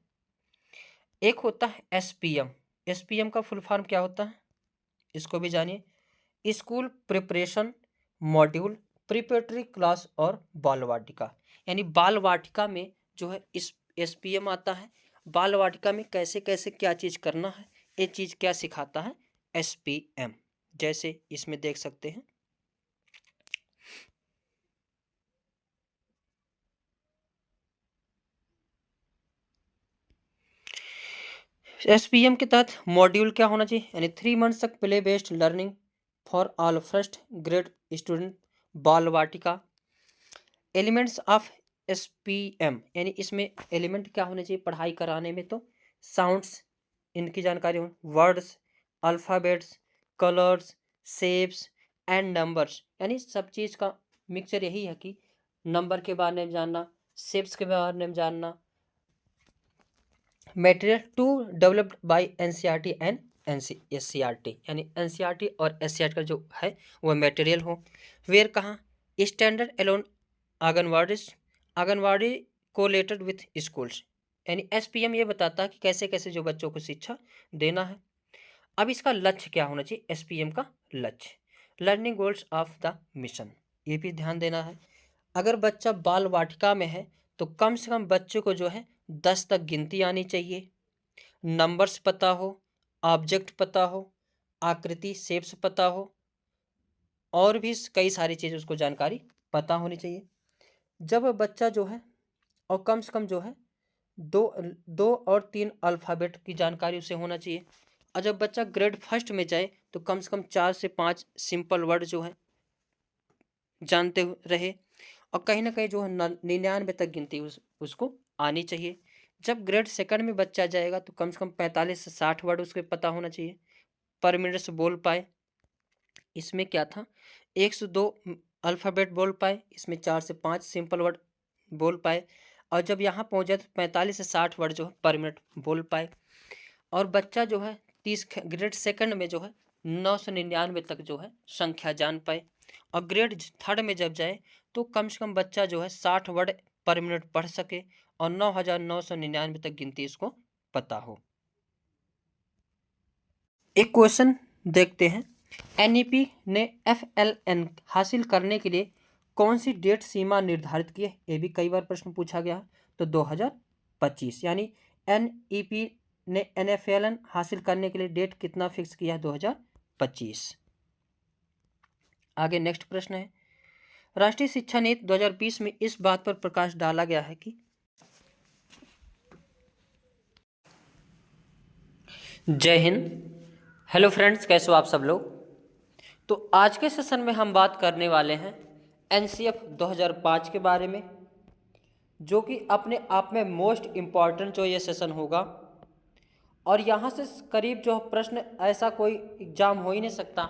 एक होता है SPM का फुल फॉर्म क्या होता है, इसको भी जानिए, school preparation module preparatory class और बाल वाटिका यानी बाल वाटिका में जो है इस SPM आता है, बाल वाटिका में कैसे कैसे क्या चीज़ करना है, ये चीज़ क्या सिखाता है SPM, जैसे इसमें देख सकते हैं। SPM के तहत मॉड्यूल क्या होना चाहिए, यानी 3 मंथ्स तक play based learning for all first grade student, बाल वाटिका। एलिमेंट्स ऑफ SPM यानी इसमें एलिमेंट क्या होने चाहिए पढ़ाई कराने में, तो साउंड्स इनकी जानकारी हो, words, alphabets, colours, shapes and numbers यानी सब चीज़ का मिक्सचर यही है कि नंबर के बारे में जानना, शेप्स के बारे में जानना। Material to developed by NCERT and SCERT यानी NCERT और SCERT का जो है वह मटेरियल हो। वेयर कहाँ, standalone anganwadi co-located with schools यानी SPM ये बताता है कि कैसे कैसे जो बच्चों को शिक्षा देना है। अब इसका लक्ष्य क्या होना चाहिए, SPM का लक्ष्य, learning goals of the mission, ये भी ध्यान देना है। अगर बच्चा बाल वाटिका में है तो कम से कम बच्चे को जो है 10 तक गिनती आनी चाहिए, नंबर्स पता हो, ऑब्जेक्ट पता हो, आकृति शेप्स पता हो और भी कई सारी चीज़ उसको जानकारी पता होनी चाहिए। जब बच्चा जो है और कम से कम जो है दो और 3 अल्फ़ाबेट की जानकारी उसे होना चाहिए, और जब बच्चा ग्रेड फर्स्ट में जाए तो कम से कम 4 से 5 सिंपल वर्ड जो है जानते रहे, और कहीं ना कहीं जो है 99 तक गिनती उसको आनी चाहिए। जब ग्रेड सेकंड में बच्चा जाएगा तो कम से कम 45 से 60 वर्ड उसको पता होना चाहिए, पर मिनट से बोल पाए। इसमें क्या था, 102 अल्फ़ाबेट बोल पाए, इसमें 4 से 5 सिंपल वर्ड बोल पाए, और जब यहाँ पहुँच जाए तो 45 से 60 वर्ड जो है पर मिनट बोल पाए। और बच्चा जो है ग्रेड सेकंड में जो है 999 तक जो है संख्या जान पाए, और ग्रेड थर्ड में जब जाए तो कम से कम बच्चा जो है 60 वर्ड पर मिनट पढ़ सके और 9999 तक गिनती इसको पता हो। एक क्वेश्चन देखते हैं, NEP ने FLN हासिल करने के लिए कौन सी डेट सीमा निर्धारित की है, ये भी कई बार प्रश्न पूछा गया है, तो 2025 यानी NEP ने NFLN हासिल करने के लिए डेट कितना फिक्स किया है, 2025। आगे नेक्स्ट प्रश्न है, राष्ट्रीय शिक्षा नीति 2020 में इस बात पर प्रकाश डाला गया है कि जय हिंद। हेलो फ्रेंड्स, कैसे हो आप सब लोग। तो आज के सेशन में हम बात करने वाले हैं एनसीएफ 2005 के बारे में, जो कि अपने आप में मोस्ट इम्पॉर्टेंट जो ये सेशन होगा। और यहाँ से करीब जो प्रश्न ऐसा कोई एग्जाम हो ही नहीं सकता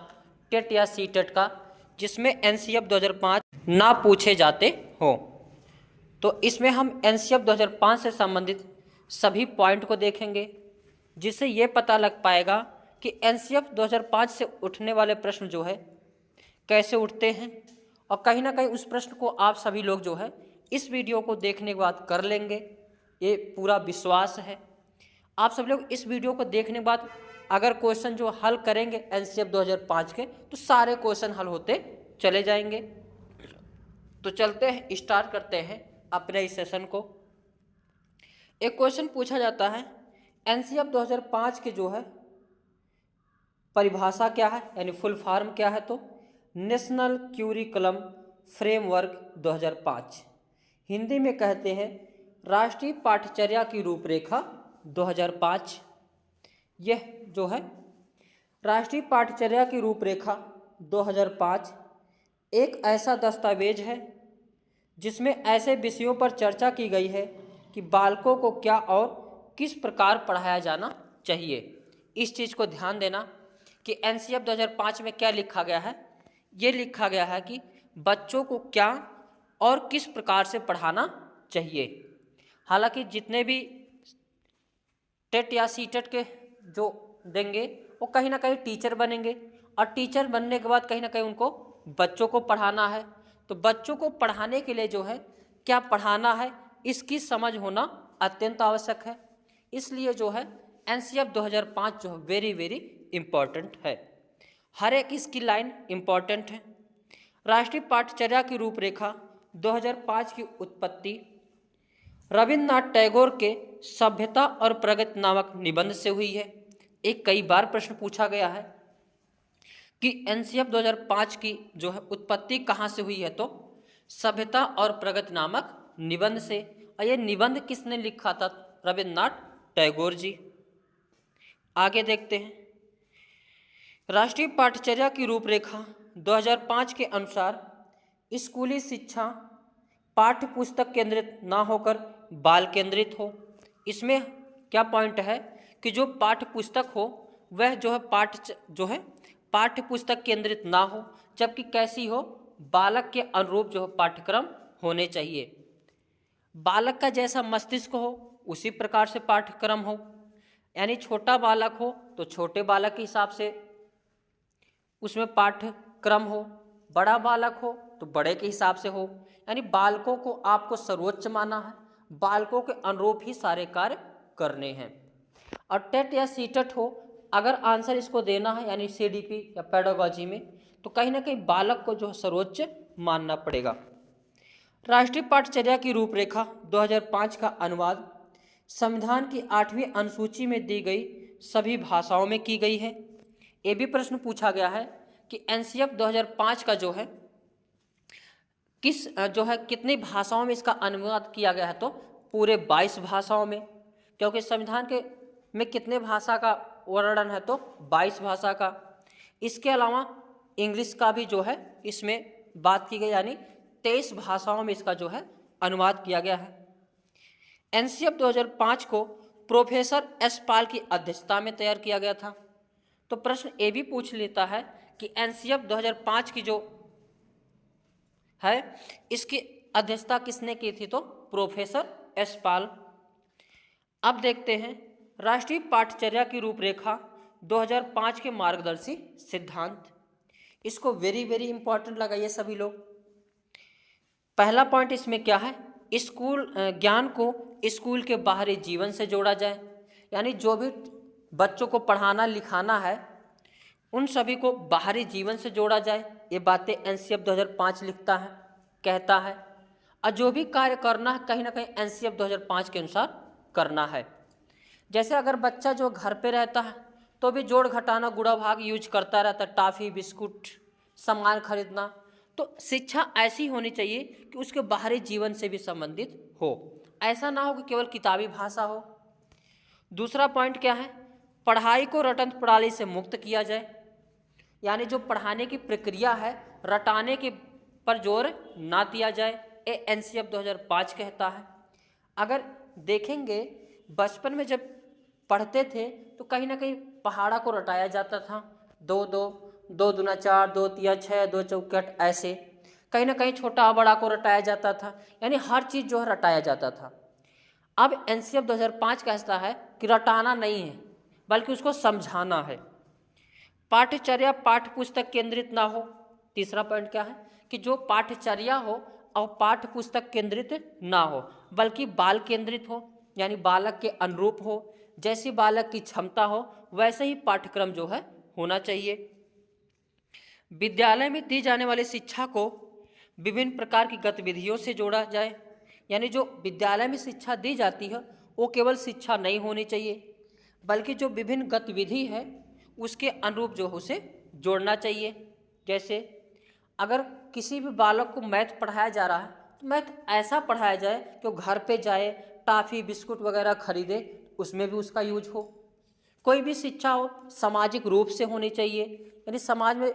टेट या सी टेट का जिसमें एनसीएफ 2005 ना पूछे जाते हो। तो इसमें हम एनसीएफ 2005 से संबंधित सभी पॉइंट को देखेंगे, जिससे ये पता लग पाएगा कि एनसीएफ 2005 से उठने वाले प्रश्न जो है कैसे उठते हैं। और कहीं ना कहीं उस प्रश्न को आप सभी लोग जो है इस वीडियो को देखने के बाद कर लेंगे, ये पूरा विश्वास है। आप सब लोग इस वीडियो को देखने के बाद अगर क्वेश्चन जो हल करेंगे एनसीएफ 2005 के, तो सारे क्वेश्चन हल होते चले जाएंगे। तो चलते हैं, स्टार्ट करते हैं अपने इस सेशन को। एक क्वेश्चन पूछा जाता है एनसीएफ 2005 के जो है परिभाषा क्या है, यानी फुल फॉर्म क्या है। तो नेशनल क्यूरिकुलम फ्रेमवर्क 2005, हिंदी में कहते हैं राष्ट्रीय पाठ्यचर्या की रूपरेखा 2005। यह जो है राष्ट्रीय पाठ्यचर्या की रूपरेखा 2005 एक ऐसा दस्तावेज है जिसमें ऐसे विषयों पर चर्चा की गई है कि बालकों को क्या और किस प्रकार पढ़ाया जाना चाहिए। इस चीज़ को ध्यान देना कि एनसीएफ 2005 में क्या लिखा गया है। ये लिखा गया है कि बच्चों को क्या और किस प्रकार से पढ़ाना चाहिए। हालांकि जितने भी टेट या सी टेट के जो देंगे वो कहीं ना कहीं टीचर बनेंगे, और टीचर बनने के बाद कहीं ना कहीं उनको बच्चों को पढ़ाना है। तो बच्चों को पढ़ाने के लिए जो है क्या पढ़ाना है, इसकी समझ होना अत्यंत आवश्यक है। इसलिए जो है एनसीएफ 2005 जो है वेरी वेरी इम्पॉर्टेंट है। हर एक इसकी लाइन इम्पॉर्टेंट है। राष्ट्रीय पाठ्यचर्या की रूपरेखा 2005 की उत्पत्ति रविन्द्रनाथ टैगोर के सभ्यता और प्रगति नामक निबंध से हुई है। एक कई बार प्रश्न पूछा गया है कि एनसीएफ 2005 की जो है उत्पत्ति कहाँ से हुई है, तो सभ्यता और प्रगति नामक निबंध से। और ये निबंध किसने लिखा था? रविन्द्रनाथ टैगोर जी। आगे देखते हैं, राष्ट्रीय पाठ्यचर्या की रूपरेखा 2005 के अनुसार स्कूली शिक्षा पाठ्य पुस्तक केंद्रित ना होकर बाल केंद्रित हो। इसमें क्या पॉइंट है कि जो पाठ्य पुस्तक हो वह जो है पाठ्य पुस्तक केंद्रित ना हो, जबकि कैसी हो, बालक के अनुरूप जो है पाठ्यक्रम होने चाहिए। बालक का जैसा मस्तिष्क हो उसी प्रकार से पाठ्यक्रम हो, यानी छोटा बालक हो तो छोटे बालक के हिसाब से उसमें पाठ्यक्रम हो, बड़ा बालक हो तो बड़े के हिसाब से हो। यानी बालकों को आपको सर्वोच्च माना है, बालकों के अनुरूप ही सारे कार्य करने हैं। और टेट या सी टेट हो, अगर आंसर इसको देना है यानी सीडीपी या पेडागोजी में, तो कहीं ना कहीं बालक को जो सर्वोच्च मानना पड़ेगा। राष्ट्रीय पाठ्यचर्या की रूपरेखा 2005 का अनुवाद संविधान की 8वीं अनुसूची में दी गई सभी भाषाओं में की गई है। ये भी प्रश्न पूछा गया है कि एनसीएफ 2005 का जो है कितनी भाषाओं में इसका अनुवाद किया गया है, तो पूरे 22 भाषाओं में। क्योंकि संविधान के में कितने भाषा का वर्णन है, तो 22 भाषा का। इसके अलावा इंग्लिश का भी जो है इसमें बात की गई, यानी 23 भाषाओं में इसका जो है अनुवाद किया गया है। एनसीएफ 2005 को प्रोफेसर एस पाल की अध्यक्षता में तैयार किया गया था। तो प्रश्न ये भी पूछ लेता है कि एनसीएफ 2005 की जो है इसकी अध्यक्षता किसने की थी, तो प्रोफेसर एस पाल। अब देखते हैं राष्ट्रीय पाठ्यचर्या की रूपरेखा 2005 के मार्गदर्शी सिद्धांत। इसको वेरी वेरी इंपॉर्टेंट लगाइए सभी लोग। पहला पॉइंट इसमें क्या है, स्कूल ज्ञान को स्कूल के बाहरी जीवन से जोड़ा जाए, यानी जो भी बच्चों को पढ़ाना लिखाना है उन सभी को बाहरी जीवन से जोड़ा जाए। ये बातें एनसीएफ 2005 लिखता है, कहता है। और जो भी कार्य करना है कहीं ना कहीं एनसीएफ 2005 के अनुसार करना है। जैसे अगर बच्चा जो घर पे रहता है तो भी जोड़ घटाना गुणा भाग यूज करता रहता है, टॉफ़ी बिस्कुट सामान खरीदना। तो शिक्षा ऐसी होनी चाहिए कि उसके बाहरी जीवन से भी संबंधित हो, ऐसा ना हो कि केवल किताबी भाषा हो। दूसरा पॉइंट क्या है, पढ़ाई को रटंत प्रणाली से मुक्त किया जाए, यानी जो पढ़ाने की प्रक्रिया है रटाने के पर जोर ना दिया जाए, ये एनसीएफ 2005 कहता है। अगर देखेंगे बचपन में जब पढ़ते थे तो कहीं ना कहीं पहाड़ा को रटाया जाता था, दो दो, दो दूना चार, दो तिया छः, दो चौके आठ, ऐसे कहीं ना कहीं छोटा बड़ा को रटाया जाता था, यानी हर चीज़ जो है रटाया जाता था। अब एनसीएफ 2005 कहता है कि रटाना नहीं है बल्कि उसको समझाना है। पाठ्यचर्या पाठ्य पुस्तक केंद्रित ना हो। तीसरा पॉइंट क्या है कि जो पाठ्यचर्या हो और पाठ्य पुस्तक केंद्रित ना हो बल्कि बाल केंद्रित हो, यानी बालक के अनुरूप हो, जैसी बालक की क्षमता हो वैसे ही पाठ्यक्रम जो है होना चाहिए। विद्यालय में दी जाने वाली शिक्षा को विभिन्न प्रकार की गतिविधियों से जोड़ा जाए, यानी जो विद्यालय में शिक्षा दी जाती है वो केवल शिक्षा नहीं होनी चाहिए बल्कि जो विभिन्न गतिविधि है उसके अनुरूप जो उसे जोड़ना चाहिए। जैसे अगर किसी भी बालक को मैथ पढ़ाया जा रहा है तो मैथ ऐसा पढ़ाया जाए कि वो घर पे जाए टॉफ़ी बिस्कुट वगैरह खरीदे, उसमें भी उसका यूज हो। कोई भी शिक्षा हो सामाजिक रूप से होनी चाहिए, यानी समाज में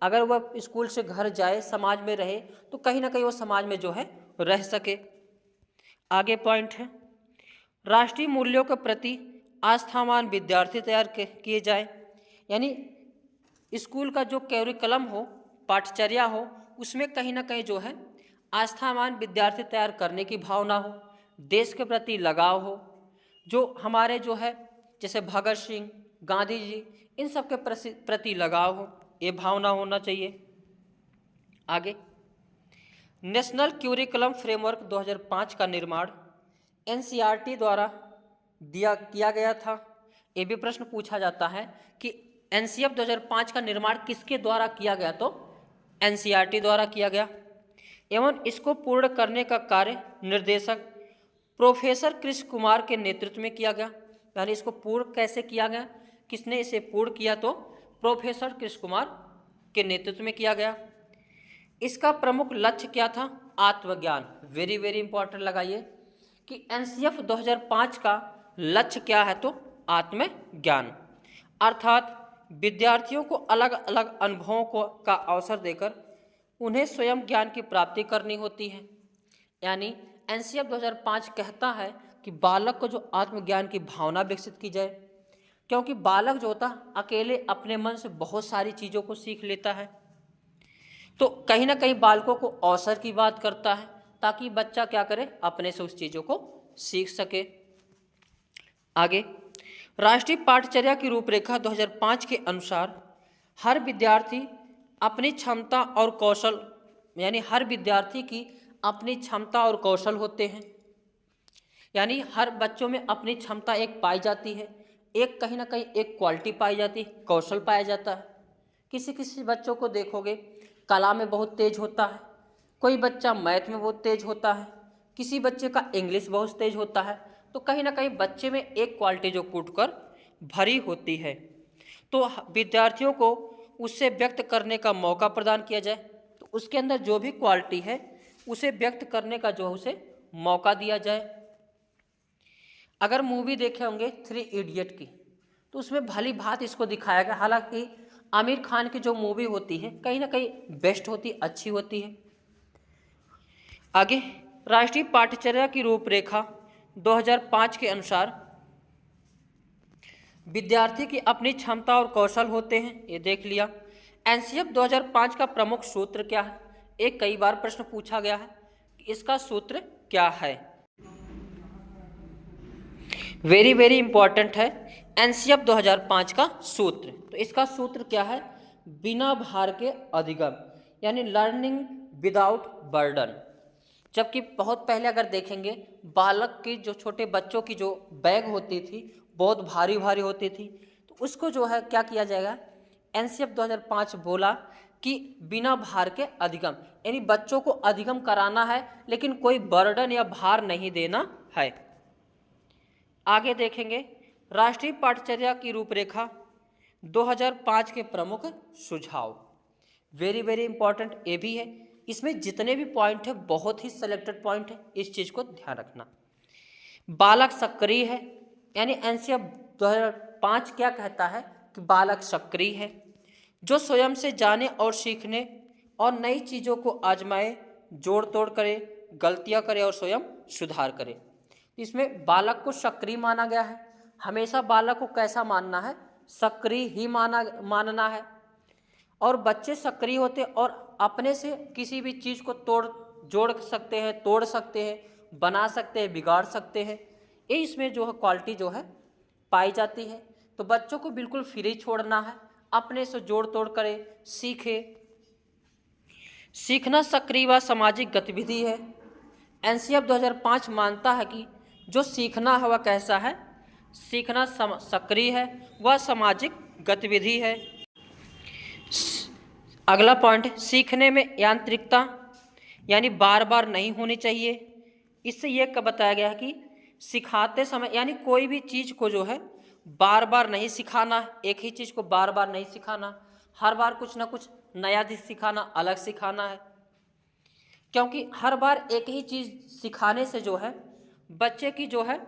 अगर वह स्कूल से घर जाए समाज में रहे तो कहीं ना कहीं वो समाज में जो है रह सके। आगे पॉइंट है राष्ट्रीय मूल्यों के प्रति आस्थावान विद्यार्थी तैयार किए जाए, यानी स्कूल का जो कैरिकुलम हो पाठचर्या हो उसमें कहीं ना कहीं जो है आस्थावान विद्यार्थी तैयार करने की भावना हो, देश के प्रति लगाव हो, जो हमारे जो है जैसे भगत सिंह, गांधी जी, इन सब के प्रति लगाव हो, ये भावना होना चाहिए। आगे नेशनल क्यूरिकुलम फ्रेमवर्क 2005 का निर्माण एनसीईआरटी द्वारा किया गया था। ये भी प्रश्न पूछा जाता है कि एनसीएफ 2005 का निर्माण किसके द्वारा किया गया, तो एनसीईआरटी द्वारा किया गया एवं इसको पूर्ण करने का कार्य निर्देशक प्रोफेसर कृष्ण कुमार के नेतृत्व में किया गया। यानी इसको पूर्ण कैसे किया गया, किसने इसे पूर्ण किया, तो प्रोफेसर कृष्ण कुमार के नेतृत्व में किया गया। इसका प्रमुख लक्ष्य क्या था, आत्मज्ञान। वेरी वेरी इंपॉर्टेंट लगाइए कि एनसीएफ 2005 का लक्ष्य क्या है, तो आत्मज्ञान, अर्थात विद्यार्थियों को अलग अलग अनुभवों का अवसर देकर उन्हें स्वयं ज्ञान की प्राप्ति करनी होती है। यानी एनसीएफ 2005 कहता है कि बालक को जो आत्मज्ञान की भावना विकसित की जाए, क्योंकि बालक जो होता अकेले अपने मन से बहुत सारी चीज़ों को सीख लेता है, तो कहीं ना कहीं बालकों को अवसर की बात करता है ताकि बच्चा क्या करे, अपने से उस चीज़ों को सीख सके। आगे राष्ट्रीय पाठचर्या की रूपरेखा 2005 के अनुसार हर विद्यार्थी अपनी क्षमता और कौशल, यानी हर विद्यार्थी की अपनी क्षमता और कौशल होते हैं, यानी हर बच्चों में अपनी क्षमता एक पाई जाती है, एक कहीं ना कहीं एक क्वालिटी पाई जाती है, कौशल पाया जाता है। किसी किसी बच्चों को देखोगे कला में बहुत तेज होता है, कोई बच्चा मैथ में बहुत तेज होता है, किसी बच्चे का इंग्लिश बहुत तेज होता है, तो कहीं ना कहीं बच्चे में एक क्वालिटी जो कूटकर भरी होती है, तो विद्यार्थियों को उससे व्यक्त करने का मौका प्रदान किया जाए, तो उसके अंदर जो भी क्वालिटी है उसे व्यक्त करने का जो उसे मौका दिया जाए। अगर मूवी देखे होंगे 3 इडियट की, तो उसमें भली भांति इसको दिखाया गया। हालांकि आमिर खान की जो मूवी होती है कहीं ना कहीं बेस्ट होती, अच्छी होती है। आगे राष्ट्रीय पाठ्यचर्या की रूपरेखा 2005 के अनुसार विद्यार्थी की अपनी क्षमता और कौशल होते हैं, ये देख लिया। एनसीएफ 2005 का प्रमुख सूत्र क्या है, एक कई बार प्रश्न पूछा गया है कि इसका सूत्र क्या है। वेरी वेरी इंपॉर्टेंट है एनसीएफ 2005 का सूत्र। तो इसका सूत्र क्या है, बिना भार के अधिगम, यानी लर्निंग विदाउट बर्डन। जबकि बहुत पहले अगर देखेंगे बालक की जो छोटे बच्चों की जो बैग होती थी बहुत भारी भारी होती थी, तो उसको जो है क्या किया जाएगा, एनसीएफ 2005 बोला कि बिना भार के अधिगम, यानी बच्चों को अधिगम कराना है लेकिन कोई बर्डन या भार नहीं देना है। आगे देखेंगे राष्ट्रीय पाठ्यचर्या की रूपरेखा 2005 के प्रमुख सुझाव। वेरी वेरी इंपॉर्टेंट ये भी है, इसमें जितने भी पॉइंट है बहुत ही सिलेक्टेड पॉइंट है, इस चीज़ को ध्यान रखना। बालक सक्रिय है, यानी एनसीएफ 2005 क्या कहता है कि बालक सक्रिय है, जो स्वयं से जाने और सीखने और नई चीज़ों को आजमाए, जोड़ तोड़ करे, गलतियां करे और स्वयं सुधार करे। इसमें बालक को सक्रिय माना गया है। हमेशा बालक को कैसा मानना है? सक्रिय ही मानना है। और बच्चे सक्रिय होते और अपने से किसी भी चीज़ को जोड़ सकते हैं, तोड़ सकते हैं, बना सकते हैं, बिगाड़ सकते हैं। ये इसमें जो है क्वालिटी जो है पाई जाती है। तो बच्चों को बिल्कुल फ्री छोड़ना है, अपने से जोड़ तोड़ करे, सीखे। सीखना सक्रिय व सामाजिक गतिविधि है। एनसीएफ 2005 मानता है कि जो सीखना है वह कैसा है? सीखना सक्रिय है, वह सामाजिक गतिविधि है। अगला पॉइंट, सीखने में यांत्रिकता यानी बार बार नहीं होनी चाहिए। इससे यह बताया गया है कि सिखाते समय यानी कोई भी चीज़ को जो है बार बार नहीं सिखाना, एक ही चीज़ को बार बार नहीं सिखाना, हर बार कुछ ना कुछ नया चीज़ सिखाना, अलग सिखाना है। क्योंकि हर बार एक ही चीज़ सिखाने से जो है बच्चे की जो है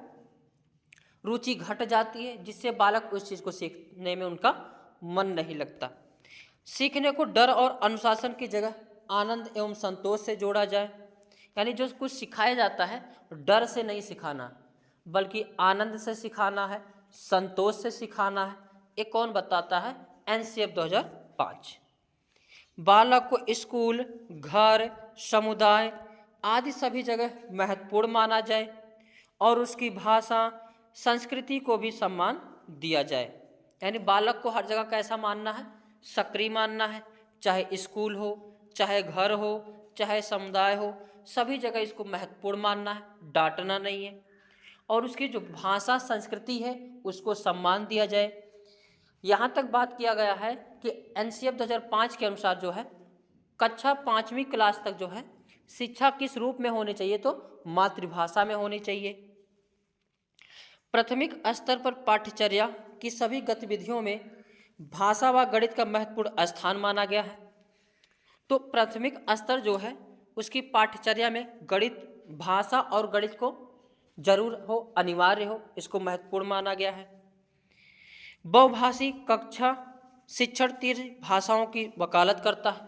रुचि घट जाती है, जिससे बालक उस चीज़ को सीखने में उनका मन नहीं लगता। सीखने को डर और अनुशासन की जगह आनंद एवं संतोष से जोड़ा जाए। यानी जो कुछ सिखाया जाता है डर से नहीं सिखाना, बल्कि आनंद से सिखाना है, संतोष से सिखाना है। ये कौन बताता है? एनसीएफ 2005। बालक को स्कूल, घर, समुदाय आदि सभी जगह महत्वपूर्ण माना जाए और उसकी भाषा, संस्कृति को भी सम्मान दिया जाए। यानी बालक को हर जगह कैसा मानना है? सक्रिय मानना है। चाहे स्कूल हो, चाहे घर हो, चाहे समुदाय हो, सभी जगह इसको महत्वपूर्ण मानना है, डांटना नहीं है। और उसकी जो भाषा, संस्कृति है उसको सम्मान दिया जाए। यहाँ तक बात किया गया है कि एनसीएफ 2005 के अनुसार जो है कक्षा 5वीं क्लास तक जो है शिक्षा किस रूप में होनी चाहिए? तो मातृभाषा में होनी चाहिए। प्राथमिक स्तर पर पाठ्यचर्या की सभी गतिविधियों में भाषा व गणित का महत्वपूर्ण स्थान माना गया है। तो प्राथमिक स्तर जो है उसकी पाठ्यचर्या में गणित, भाषा और गणित को जरूर हो, अनिवार्य हो, इसको महत्वपूर्ण माना गया है। बहुभाषी कक्षा शिक्षण तीव्र भाषाओं की वकालत करता है।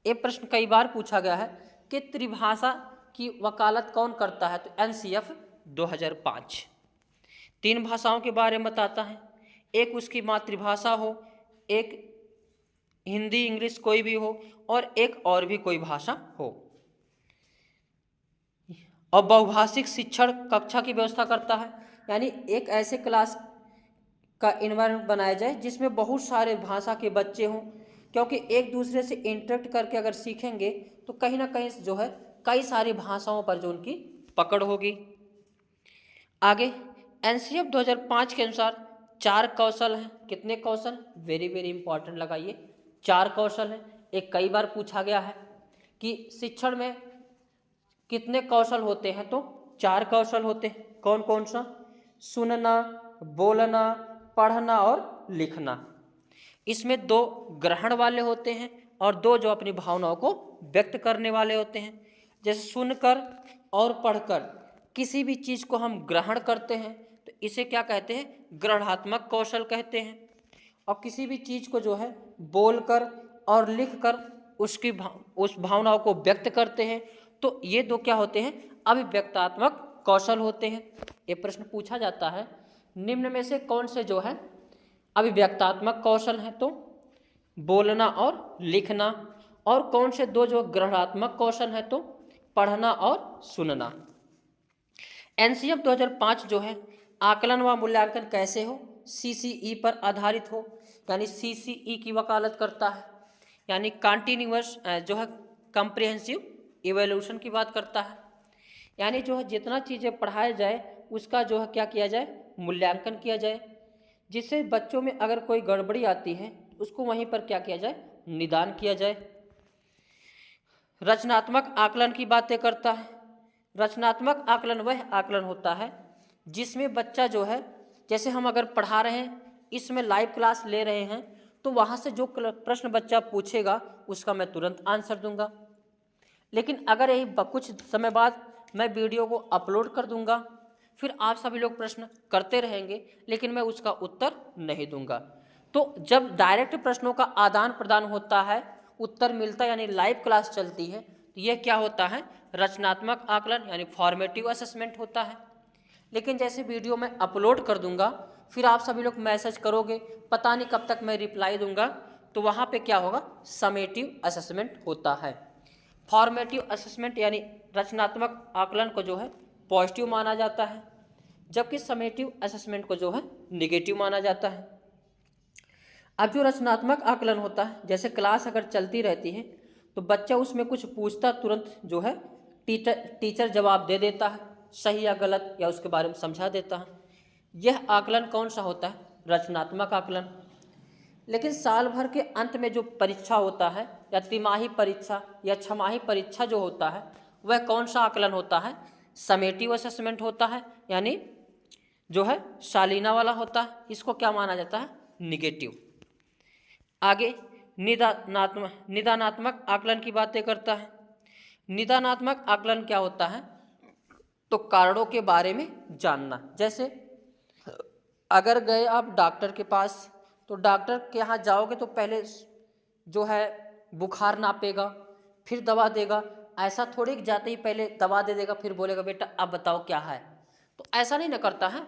ये प्रश्न कई बार पूछा गया है कि त्रिभाषा की वकालत कौन करता है? तो एनसीएफ 2005 3 भाषाओं के बारे में बताता है। एक उसकी मातृभाषा हो, एक हिंदी, इंग्लिश कोई भी हो, और एक और भी कोई भाषा हो। और बहुभाषिक शिक्षण कक्षा की व्यवस्था करता है। यानी एक ऐसे क्लास का इन्वायरमेंट बनाया जाए जिसमें बहुत सारे भाषा के बच्चे हों, क्योंकि एक दूसरे से इंटरेक्ट करके अगर सीखेंगे तो कहीं ना कहीं जो है कई सारी भाषाओं पर जो उनकी पकड़ होगी। आगे एनसीएफ 2005 के अनुसार 4 कौशल हैं। कितने कौशल? वेरी वेरी इंपॉर्टेंट लगाइए, 4 कौशल हैं। एक कई बार पूछा गया है कि शिक्षण में कितने कौशल होते हैं? तो 4 कौशल होते हैं। कौन कौन सा? सुनना, बोलना, पढ़ना और लिखना। इसमें 2 ग्रहण वाले होते हैं और 2 जो अपनी भावनाओं को व्यक्त करने वाले होते हैं। जैसे सुनकर और पढ़कर किसी भी चीज़ को हम ग्रहण करते हैं तो इसे क्या कहते हैं? ग्रहणात्मक कौशल कहते हैं। और किसी भी चीज़ को जो है बोलकर और लिखकर उस भावनाओं को व्यक्त करते हैं तो ये 2 क्या होते हैं? अभिव्यक्तात्मक कौशल होते हैं। ये प्रश्न पूछा जाता है निम्न में से कौन से जो है अभिव्यक्तात्मक कौशल हैं? तो बोलना और लिखना। और कौन से 2 जो ग्रहणात्मक कौशल हैं? तो पढ़ना और सुनना। एनसीएफ 2005 जो है आकलन व मूल्यांकन कैसे हो? सीसीई पर आधारित हो, यानी सीसीई की वकालत करता है। यानी कंटिन्यूअस जो है कम्प्रिहेंसिव इवैल्यूएशन की बात करता है। यानी जो है जितना चीज़ें पढ़ाया जाए उसका जो है क्या किया जाए? मूल्यांकन किया जाए, जिससे बच्चों में अगर कोई गड़बड़ी आती है उसको वहीं पर क्या किया जाए? निदान किया जाए। रचनात्मक आकलन की बातें करता है। रचनात्मक आकलन वह आकलन होता है जिसमें बच्चा जो है, जैसे हम अगर पढ़ा रहे हैं, इसमें लाइव क्लास ले रहे हैं, तो वहाँ से जो प्रश्न बच्चा पूछेगा उसका मैं तुरंत आंसर दूंगा। लेकिन अगर यही कुछ समय बाद मैं वीडियो को अपलोड कर दूंगा फिर आप सभी लोग प्रश्न करते रहेंगे, लेकिन मैं उसका उत्तर नहीं दूंगा। तो जब डायरेक्ट प्रश्नों का आदान प्रदान होता है, उत्तर मिलता है, यानी लाइव क्लास चलती है, तो यह क्या होता है, रचनात्मक आकलन यानी फॉर्मेटिव असेसमेंट होता है। लेकिन जैसे वीडियो मैं अपलोड कर दूंगा, फिर आप सभी लोग मैसेज करोगे, पता नहीं कब तक मैं रिप्लाई दूंगा, तो वहाँ पे क्या होगा, समेटिव असेसमेंट होता है। फॉर्मेटिव असेसमेंट यानी रचनात्मक आकलन को जो है पॉजिटिव माना जाता है, जबकि समेटिव असेसमेंट को जो है निगेटिव माना जाता है। अब जो रचनात्मक आकलन होता है, जैसे क्लास अगर चलती रहती है तो बच्चा उसमें कुछ पूछता, तुरंत जो है टीचर जवाब दे देता है, सही या गलत, या उसके बारे में समझा देता है। यह आकलन कौन सा होता है, रचनात्मक आकलन। लेकिन साल भर के अंत में जो परीक्षा होता है, या तिमाही परीक्षा या छमाही परीक्षा जो होता है, वह कौन सा आकलन होता है, समेटिव असेसमेंट होता है, यानी जो है सालीना वाला होता है। इसको क्या माना जाता है, निगेटिव। आगे निदानात्मक आकलन की बातें करता है। निदानात्मक आकलन क्या होता है, तो कारणों के बारे में जानना। जैसे अगर गए आप डॉक्टर के पास, तो डॉक्टर के यहाँ जाओगे तो पहले जो है बुखार नापेगा, फिर दवा देगा। ऐसा थोड़ी कि जाते ही पहले दवा दे देगा फिर बोलेगा बेटा अब बताओ क्या है, तो ऐसा नहीं न करता है।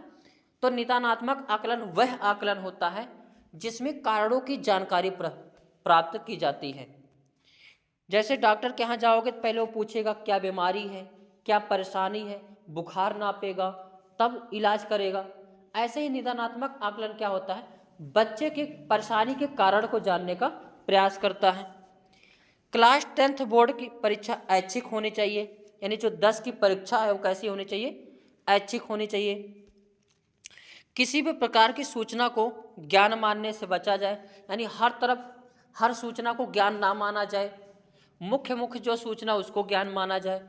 तो निदानात्मक आकलन वह आकलन होता है जिसमें कारणों की जानकारी प्राप्त की जाती है। जैसे डॉक्टर के यहाँ जाओगे तो पहले वो पूछेगा क्या बीमारी है, क्या परेशानी है, बुखार नापेगा, तब इलाज करेगा। ऐसे ही निदानात्मक आकलन क्या होता है, बच्चे के परेशानी के कारण को जानने का प्रयास करता है। क्लास 10th बोर्ड की परीक्षा ऐच्छिक होनी चाहिए, यानी जो 10 की परीक्षा है वो कैसी होनी चाहिए, ऐच्छिक होनी चाहिए। किसी भी प्रकार की सूचना को ज्ञान मानने से बचा जाए, यानी हर तरफ हर सूचना को ज्ञान ना माना जाए, मुख्य जो सूचना उसको ज्ञान माना जाए।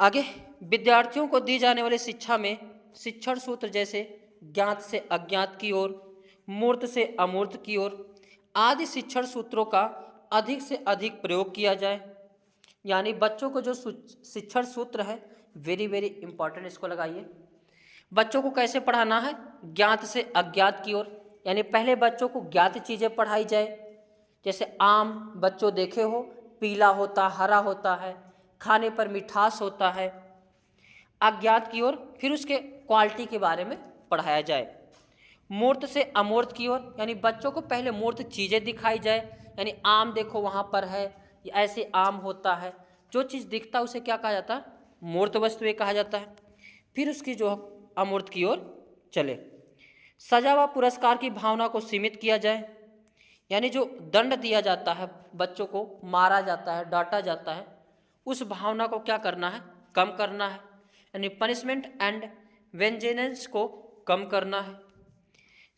आगे विद्यार्थियों को दी जाने वाली शिक्षा में शिक्षण सूत्र जैसे ज्ञात से अज्ञात की ओर, मूर्त से अमूर्त की ओर आदि शिक्षण सूत्रों का अधिक से अधिक प्रयोग किया जाए। यानी बच्चों को जो शिक्षण सूत्र है, वेरी वेरी इंपॉर्टेंट, इसको लगाइए। बच्चों को कैसे पढ़ाना है, ज्ञात से अज्ञात की ओर, यानी पहले बच्चों को ज्ञात चीज़ें पढ़ाई जाए। जैसे आम बच्चों देखे हो, पीला होता, हरा होता है, खाने पर मिठास होता है। अज्ञात की ओर फिर उसके क्वालिटी के बारे में पढ़ाया जाए। मूर्त से अमूर्त की ओर, यानी बच्चों को पहले मूर्त चीज़ें दिखाई जाए, यानी आम देखो वहाँ पर है, ऐसे आम होता है। जो चीज़ दिखता है उसे क्या कहा जाता है, मूर्त वस्तुएं कहा जाता है। फिर उसकी जो अमूर्त की ओर चले। सजा व पुरस्कार की भावना को सीमित किया जाए, यानी जो दंड दिया जाता है, बच्चों को मारा जाता है, डांटा जाता है, उस भावना को क्या करना है, कम करना है, यानी पनिशमेंट एंड वेंजेनेंस को कम करना है।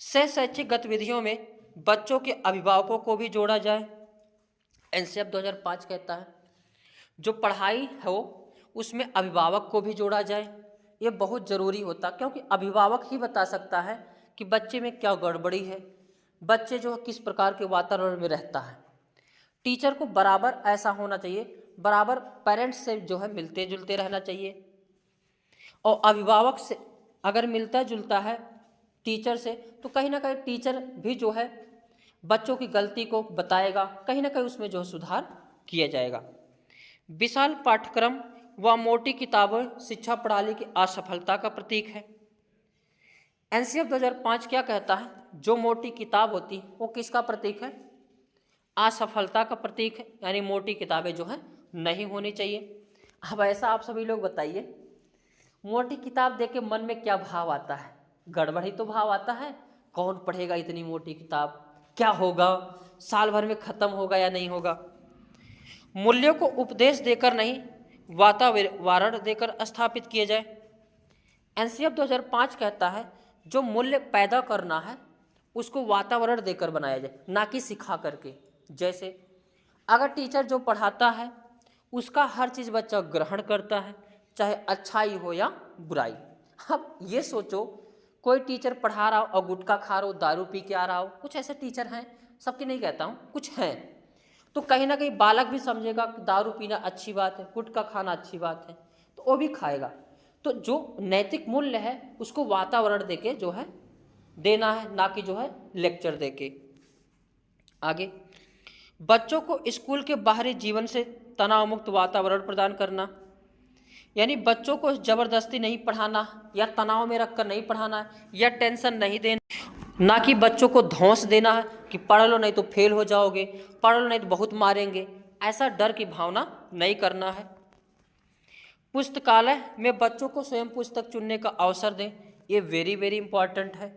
सह शैक्षिक गतिविधियों में बच्चों के अभिभावकों को भी जोड़ा जाए। एनसीएफ 2005 कहता है जो पढ़ाई हो उसमें अभिभावक को भी जोड़ा जाए। ये बहुत ज़रूरी होता, क्योंकि अभिभावक ही बता सकता है कि बच्चे में क्या गड़बड़ी है, बच्चे जो किस प्रकार के वातावरण में रहता है। टीचर को बराबर ऐसा होना चाहिए, बराबर पेरेंट्स से जो है मिलते जुलते रहना चाहिए, और अभिभावक से अगर मिलता जुलता है टीचर से, तो कहीं ना कहीं टीचर भी जो है बच्चों की गलती को बताएगा, कहीं ना कहीं उसमें जो सुधार किया जाएगा। विशाल पाठ्यक्रम व मोटी किताबें शिक्षा प्रणाली की असफलता का प्रतीक है। एनसीएफ 2005 क्या कहता है, जो मोटी किताब होती है वो किसका प्रतीक है, असफलता का प्रतीक है, यानी मोटी किताबें जो है नहीं होनी चाहिए। अब ऐसा आप सभी लोग बताइए, मोटी किताब देख के मन में क्या भाव आता है, गड़बड़ ही तो भाव आता है। कौन पढ़ेगा इतनी मोटी किताब, क्या होगा, साल भर में खत्म होगा या नहीं होगा। मूल्यों को उपदेश देकर नहीं, वातावरण देकर स्थापित किए जाए। एनसीएफ 2005 कहता है जो मूल्य पैदा करना है उसको वातावरण देकर बनाया जाए, ना कि सिखा करके। जैसे अगर टीचर जो पढ़ाता है उसका हर चीज़ बच्चा ग्रहण करता है, चाहे अच्छाई हो या बुराई। अब ये सोचो, कोई टीचर पढ़ा रहा हो और गुटखा खा रहा हो, दारू पी के आ रहा हो, कुछ ऐसे टीचर हैं, सबकी नहीं कहता हूँ, कुछ हैं, तो कहीं ना कहीं बालक भी समझेगा कि दारू पीना अच्छी बात है, गुटखा खाना अच्छी बात है, तो वो भी खाएगा। तो जो नैतिक मूल्य है उसको वातावरण देके जो है देना है, ना कि जो है लेक्चर देके। आगे, बच्चों को स्कूल के बाहरी जीवन से तनाव मुक्त वातावरण प्रदान करना, यानी बच्चों को जबरदस्ती नहीं पढ़ाना या तनाव में रखकर नहीं पढ़ाना है या टेंशन नहीं देना, ना कि बच्चों को धौंस देना है कि पढ़ लो नहीं तो फेल हो जाओगे, पढ़ लो नहीं तो बहुत मारेंगे, ऐसा डर की भावना नहीं करना है। पुस्तकालय में बच्चों को स्वयं पुस्तक चुनने का अवसर दें, ये वेरी वेरी इंपॉर्टेंट है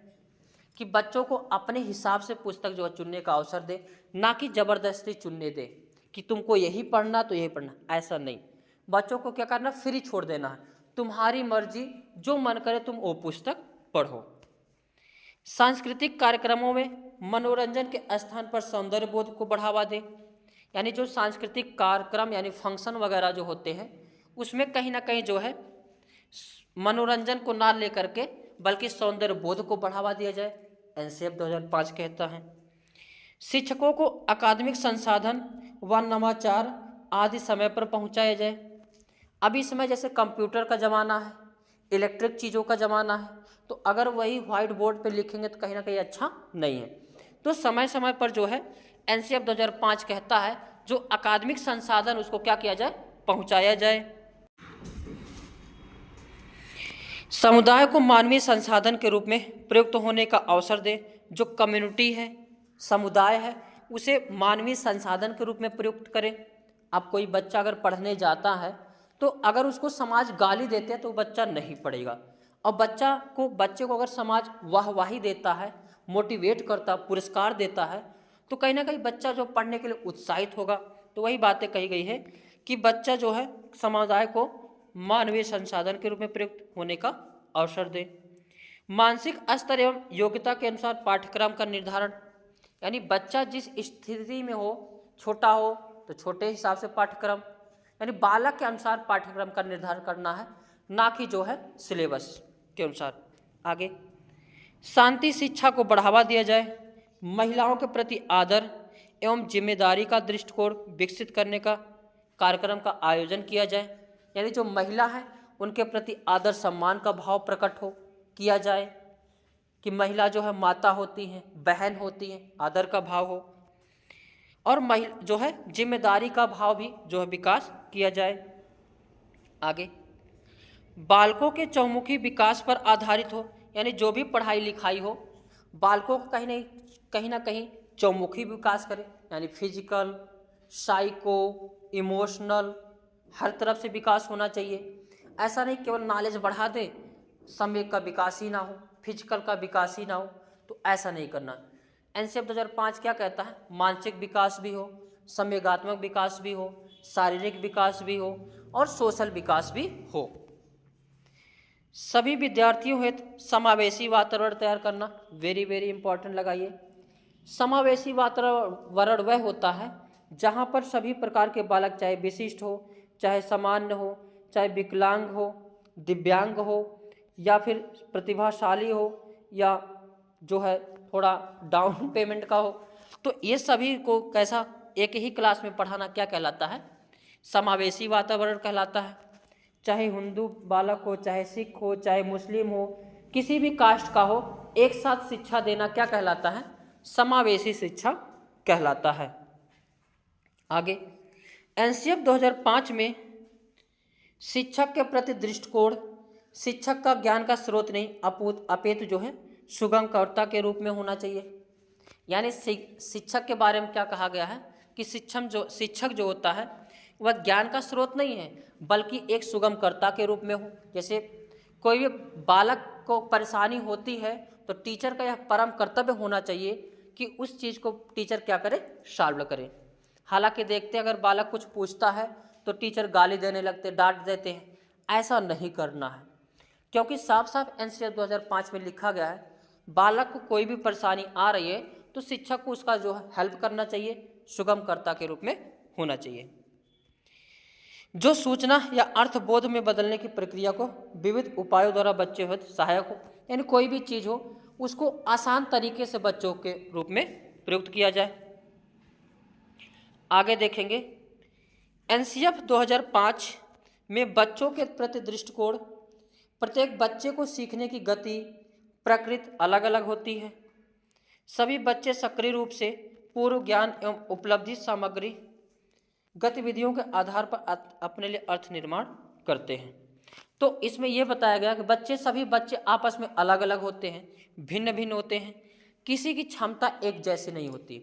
कि बच्चों को अपने हिसाब से पुस्तक जो है चुनने का अवसर दे, ना कि ज़बरदस्ती चुनने दे कि तुमको यही पढ़ना तो यही पढ़ना, ऐसा नहीं। बच्चों को क्या करना, फ्री छोड़ देना है, तुम्हारी मर्जी, जो मन करे तुम वो पुस्तक पढ़ो। सांस्कृतिक कार्यक्रमों में मनोरंजन के स्थान पर सौंदर्य बोध को बढ़ावा दें, यानी जो सांस्कृतिक कार्यक्रम यानी फंक्शन वगैरह जो होते हैं उसमें कहीं ना कहीं जो है मनोरंजन को ना लेकर के बल्कि सौंदर्य बोध को बढ़ावा दिया जाए, एनसीएफ 2005 कहता है। शिक्षकों को अकादमिक संसाधन व नवाचार आदि समय पर पहुंचाया जाए। अभी समय जैसे कंप्यूटर का ज़माना है, इलेक्ट्रिक चीज़ों का ज़माना है, तो अगर वही व्हाइट बोर्ड पे लिखेंगे तो कहीं ना कहीं अच्छा नहीं है। तो समय समय पर जो है एनसीएफ 2005 कहता है जो अकादमिक संसाधन उसको क्या किया जाए, पहुंचाया जाए। समुदाय को मानवीय संसाधन के रूप में प्रयुक्त होने का अवसर दे। जो कम्युनिटी है, समुदाय है, उसे मानवीय संसाधन के रूप में प्रयुक्त करें। अब कोई बच्चा अगर पढ़ने जाता है तो अगर उसको समाज गाली देते हैं तो बच्चा नहीं पढ़ेगा, और बच्चे को अगर समाज वाहवाही देता है, मोटिवेट करता, पुरस्कार देता है, तो कहीं ना कहीं बच्चा जो पढ़ने के लिए उत्साहित होगा। तो वही बातें कही गई है कि बच्चा जो है समुदाय को मानवीय संसाधन के रूप में प्रयुक्त होने का अवसर दे। मानसिक स्तर एवं योग्यता के अनुसार पाठ्यक्रम का निर्धारण, यानी बच्चा जिस स्थिति में हो, छोटा हो तो छोटे हिसाब से पाठ्यक्रम, यानी बालक के अनुसार पाठ्यक्रम का निर्धारण करना है, ना कि जो है सिलेबस के अनुसार। आगे, शांति शिक्षा को बढ़ावा दिया जाए। महिलाओं के प्रति आदर एवं जिम्मेदारी का दृष्टिकोण विकसित करने का कार्यक्रम का आयोजन किया जाए, यानी जो महिला है उनके प्रति आदर सम्मान का भाव प्रकट किया जाए कि महिला जो है माता होती हैं, बहन होती हैं, आदर का भाव हो, और महिला जो है जिम्मेदारी का भाव भी जो है विकास किया जाए। आगे, बालकों के चौमुखी विकास पर आधारित हो, यानी जो भी पढ़ाई लिखाई हो बालकों को कहीं ना कहीं चौमुखी विकास करे, यानी फिजिकल, साइको, इमोशनल, हर तरफ से विकास होना चाहिए। ऐसा नहीं केवल नॉलेज बढ़ा दे, समय का विकास ही ना हो, फिजिकल का विकास ही ना हो, तो ऐसा नहीं करना। एनसीएफ 2005 क्या कहता है, मानसिक विकास भी हो, संवेगात्मक विकास भी हो, शारीरिक विकास भी हो और सोशल विकास भी हो। सभी विद्यार्थियों हेतु समावेशी वातावरण तैयार करना, वेरी वेरी इंपॉर्टेंट लगाइए। समावेशी वातावरण वह होता है जहाँ पर सभी प्रकार के बालक, चाहे विशिष्ट हो, चाहे सामान्य हो, चाहे विकलांग हो, दिव्यांग हो, या फिर प्रतिभाशाली हो, या जो है थोड़ा डाउन पेमेंट का हो, तो ये सभी को कैसा एक ही क्लास में पढ़ाना क्या कहलाता है, समावेशी वातावरण कहलाता है। चाहे हिंदू बालक हो, चाहे सिख हो, चाहे मुस्लिम हो, किसी भी कास्ट का हो, एक साथ शिक्षा देना क्या कहलाता है, समावेशी शिक्षा कहलाता है। आगे, एनसीएफ 2005 में शिक्षक के प्रति दृष्टिकोण, शिक्षक का ज्ञान का स्रोत नहीं अपितु जो है सुगमकर्ता के रूप में होना चाहिए। यानी शिक्षक के बारे में क्या कहा गया है कि शिक्षक जो होता है वह ज्ञान का स्रोत नहीं है बल्कि एक सुगमकर्ता के रूप में हो। जैसे कोई भी बालक को परेशानी होती है तो टीचर का यह परम कर्तव्य होना चाहिए कि उस चीज़ को टीचर क्या करे, सॉल्व करे। हालांकि देखते हैं अगर बालक कुछ पूछता है तो टीचर गाली देने लगते, डांट देते हैं, ऐसा नहीं करना है, क्योंकि साफ साफ एनसीएफ 2005 में लिखा गया है बालक को कोई भी परेशानी आ रही है तो शिक्षक को उसका जो है हेल्प करना चाहिए, सुगमकर्ता के रूप में होना चाहिए। जो सूचना या अर्थबोध में बदलने की प्रक्रिया को विविध उपायों द्वारा बच्चे हेतु सहायक हो, यानी कोई भी चीज़ हो उसको आसान तरीके से बच्चों के रूप में प्रयुक्त किया जाए। आगे देखेंगे, एनसीएफ 2005 में बच्चों के प्रति दृष्टिकोण प्रत्येक बच्चे को सीखने की गति प्रकृति अलग अलग होती है। सभी बच्चे सक्रिय रूप से पूर्व ज्ञान एवं उपलब्धि सामग्री गतिविधियों के आधार पर अपने लिए अर्थ निर्माण करते हैं। तो इसमें यह बताया गया कि सभी बच्चे आपस में अलग अलग होते हैं, भिन्न भिन्न होते हैं, किसी की क्षमता एक जैसी नहीं होती।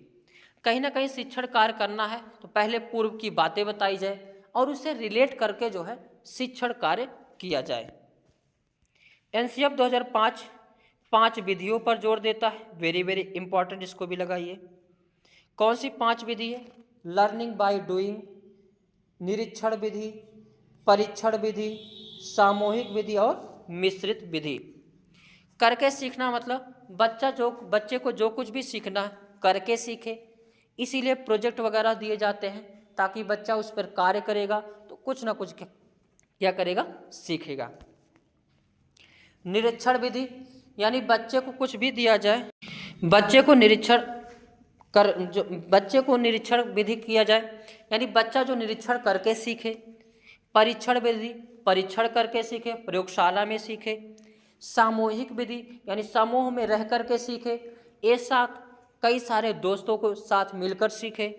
कहीं ना कहीं शिक्षण कार्य करना है तो पहले पूर्व की बातें बताई जाए और उससे रिलेट करके जो है शिक्षण कार्य किया जाए। एनसीएफ 2005 5 विधियों पर जोर देता है, वेरी वेरी इंपॉर्टेंट, इसको भी लगाइए। कौन सी 5 विधि है? लर्निंग बाय डूइंग, निरीक्षण विधि, परीक्षण विधि, सामूहिक विधि और मिश्रित विधि। करके सीखना मतलब बच्चे को जो कुछ भी सीखना है करके सीखे, इसीलिए प्रोजेक्ट वगैरह दिए जाते हैं ताकि बच्चा उस पर कार्य करेगा तो कुछ ना कुछ क्या करेगा, सीखेगा। निरीक्षण विधि यानी बच्चे को कुछ भी दिया जाए, बच्चे को निरीक्षण विधि किया जाए, यानी बच्चा जो निरीक्षण करके सीखे। परीक्षण विधि, परीक्षण करके सीखे, प्रयोगशाला में सीखे। सामूहिक विधि यानी समूह में रह करके सीखे, एक साथ कई सारे दोस्तों को साथ मिलकर सीखे।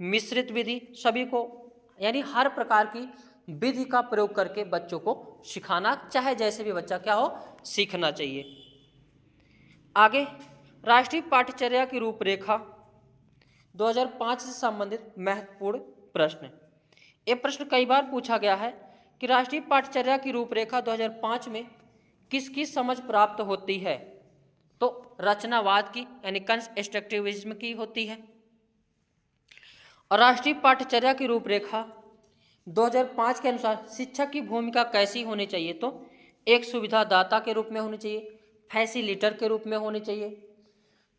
मिश्रित विधि, सभी को यानी हर प्रकार की विधि का प्रयोग करके बच्चों को सिखाना, चाहे जैसे भी बच्चा क्या हो, सीखना चाहिए। आगे राष्ट्रीय पाठ्यचर्या की रूपरेखा 2005 से संबंधित महत्वपूर्ण प्रश्न। ये प्रश्न कई बार पूछा गया है कि राष्ट्रीय पाठ्यचर्या की रूपरेखा 2005 में किसकी समझ प्राप्त होती है? तो रचनावाद की यानी कंस्ट्रक्टिविज्म की होती है। और राष्ट्रीय पाठ्यचर्या की रूपरेखा 2005 के अनुसार शिक्षक की भूमिका कैसी होनी चाहिए? तो एक सुविधादाता के रूप में होनी चाहिए, फैसिलिटर के रूप में होनी चाहिए,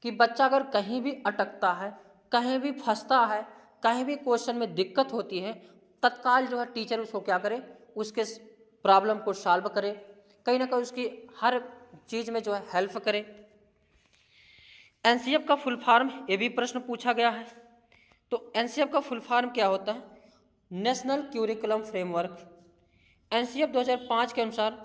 कि बच्चा अगर कहीं भी अटकता है, कहीं भी फंसता है, कहीं भी क्वेश्चन में दिक्कत होती है, तत्काल जो है टीचर उसको क्या करे, उसके प्रॉब्लम को सॉल्व करे, कहीं ना कहीं उसकी हर चीज़ में जो है हेल्प करे। एनसीएफ का फुल फॉर्म, ये भी प्रश्न पूछा गया है। तो एनसीएफ का फुल फॉर्म क्या होता है? National curriculum framework. एनसीएफ 2005 के अनुसार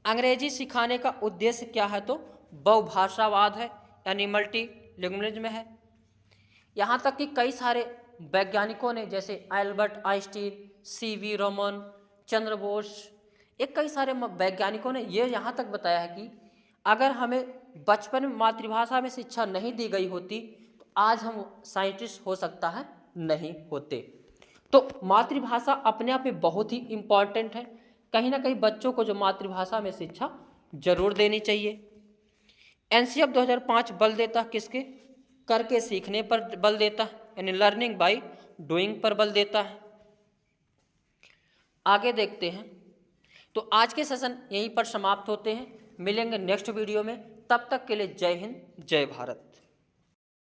अंग्रेजी सिखाने का उद्देश्य क्या है? तो बहुभाषावाद है, यानी मल्टीलिंगुअलिज्म है। यहाँ तक कि कई सारे वैज्ञानिकों ने, जैसे Albert Einstein, CV Raman, Chandra Bose, एक कई सारे वैज्ञानिकों ने ये यहाँ तक बताया है कि अगर हमें बचपन में मातृभाषा में शिक्षा नहीं दी गई होती तो आज हम साइंटिस्ट हो सकता है नहीं होते। तो मातृभाषा अपने आप में बहुत ही इम्पॉर्टेंट है, कहीं ना कहीं बच्चों को जो मातृभाषा में शिक्षा जरूर देनी चाहिए। एनसीएफ 2005 बल देता किसके? करके सीखने पर बल देता है, यानी लर्निंग बाय डूइंग पर बल देता है। आगे देखते हैं। तो आज के सेशन यहीं पर समाप्त होते हैं, मिलेंगे नेक्स्ट वीडियो में, तब तक के लिए जय हिंद, जय भारत।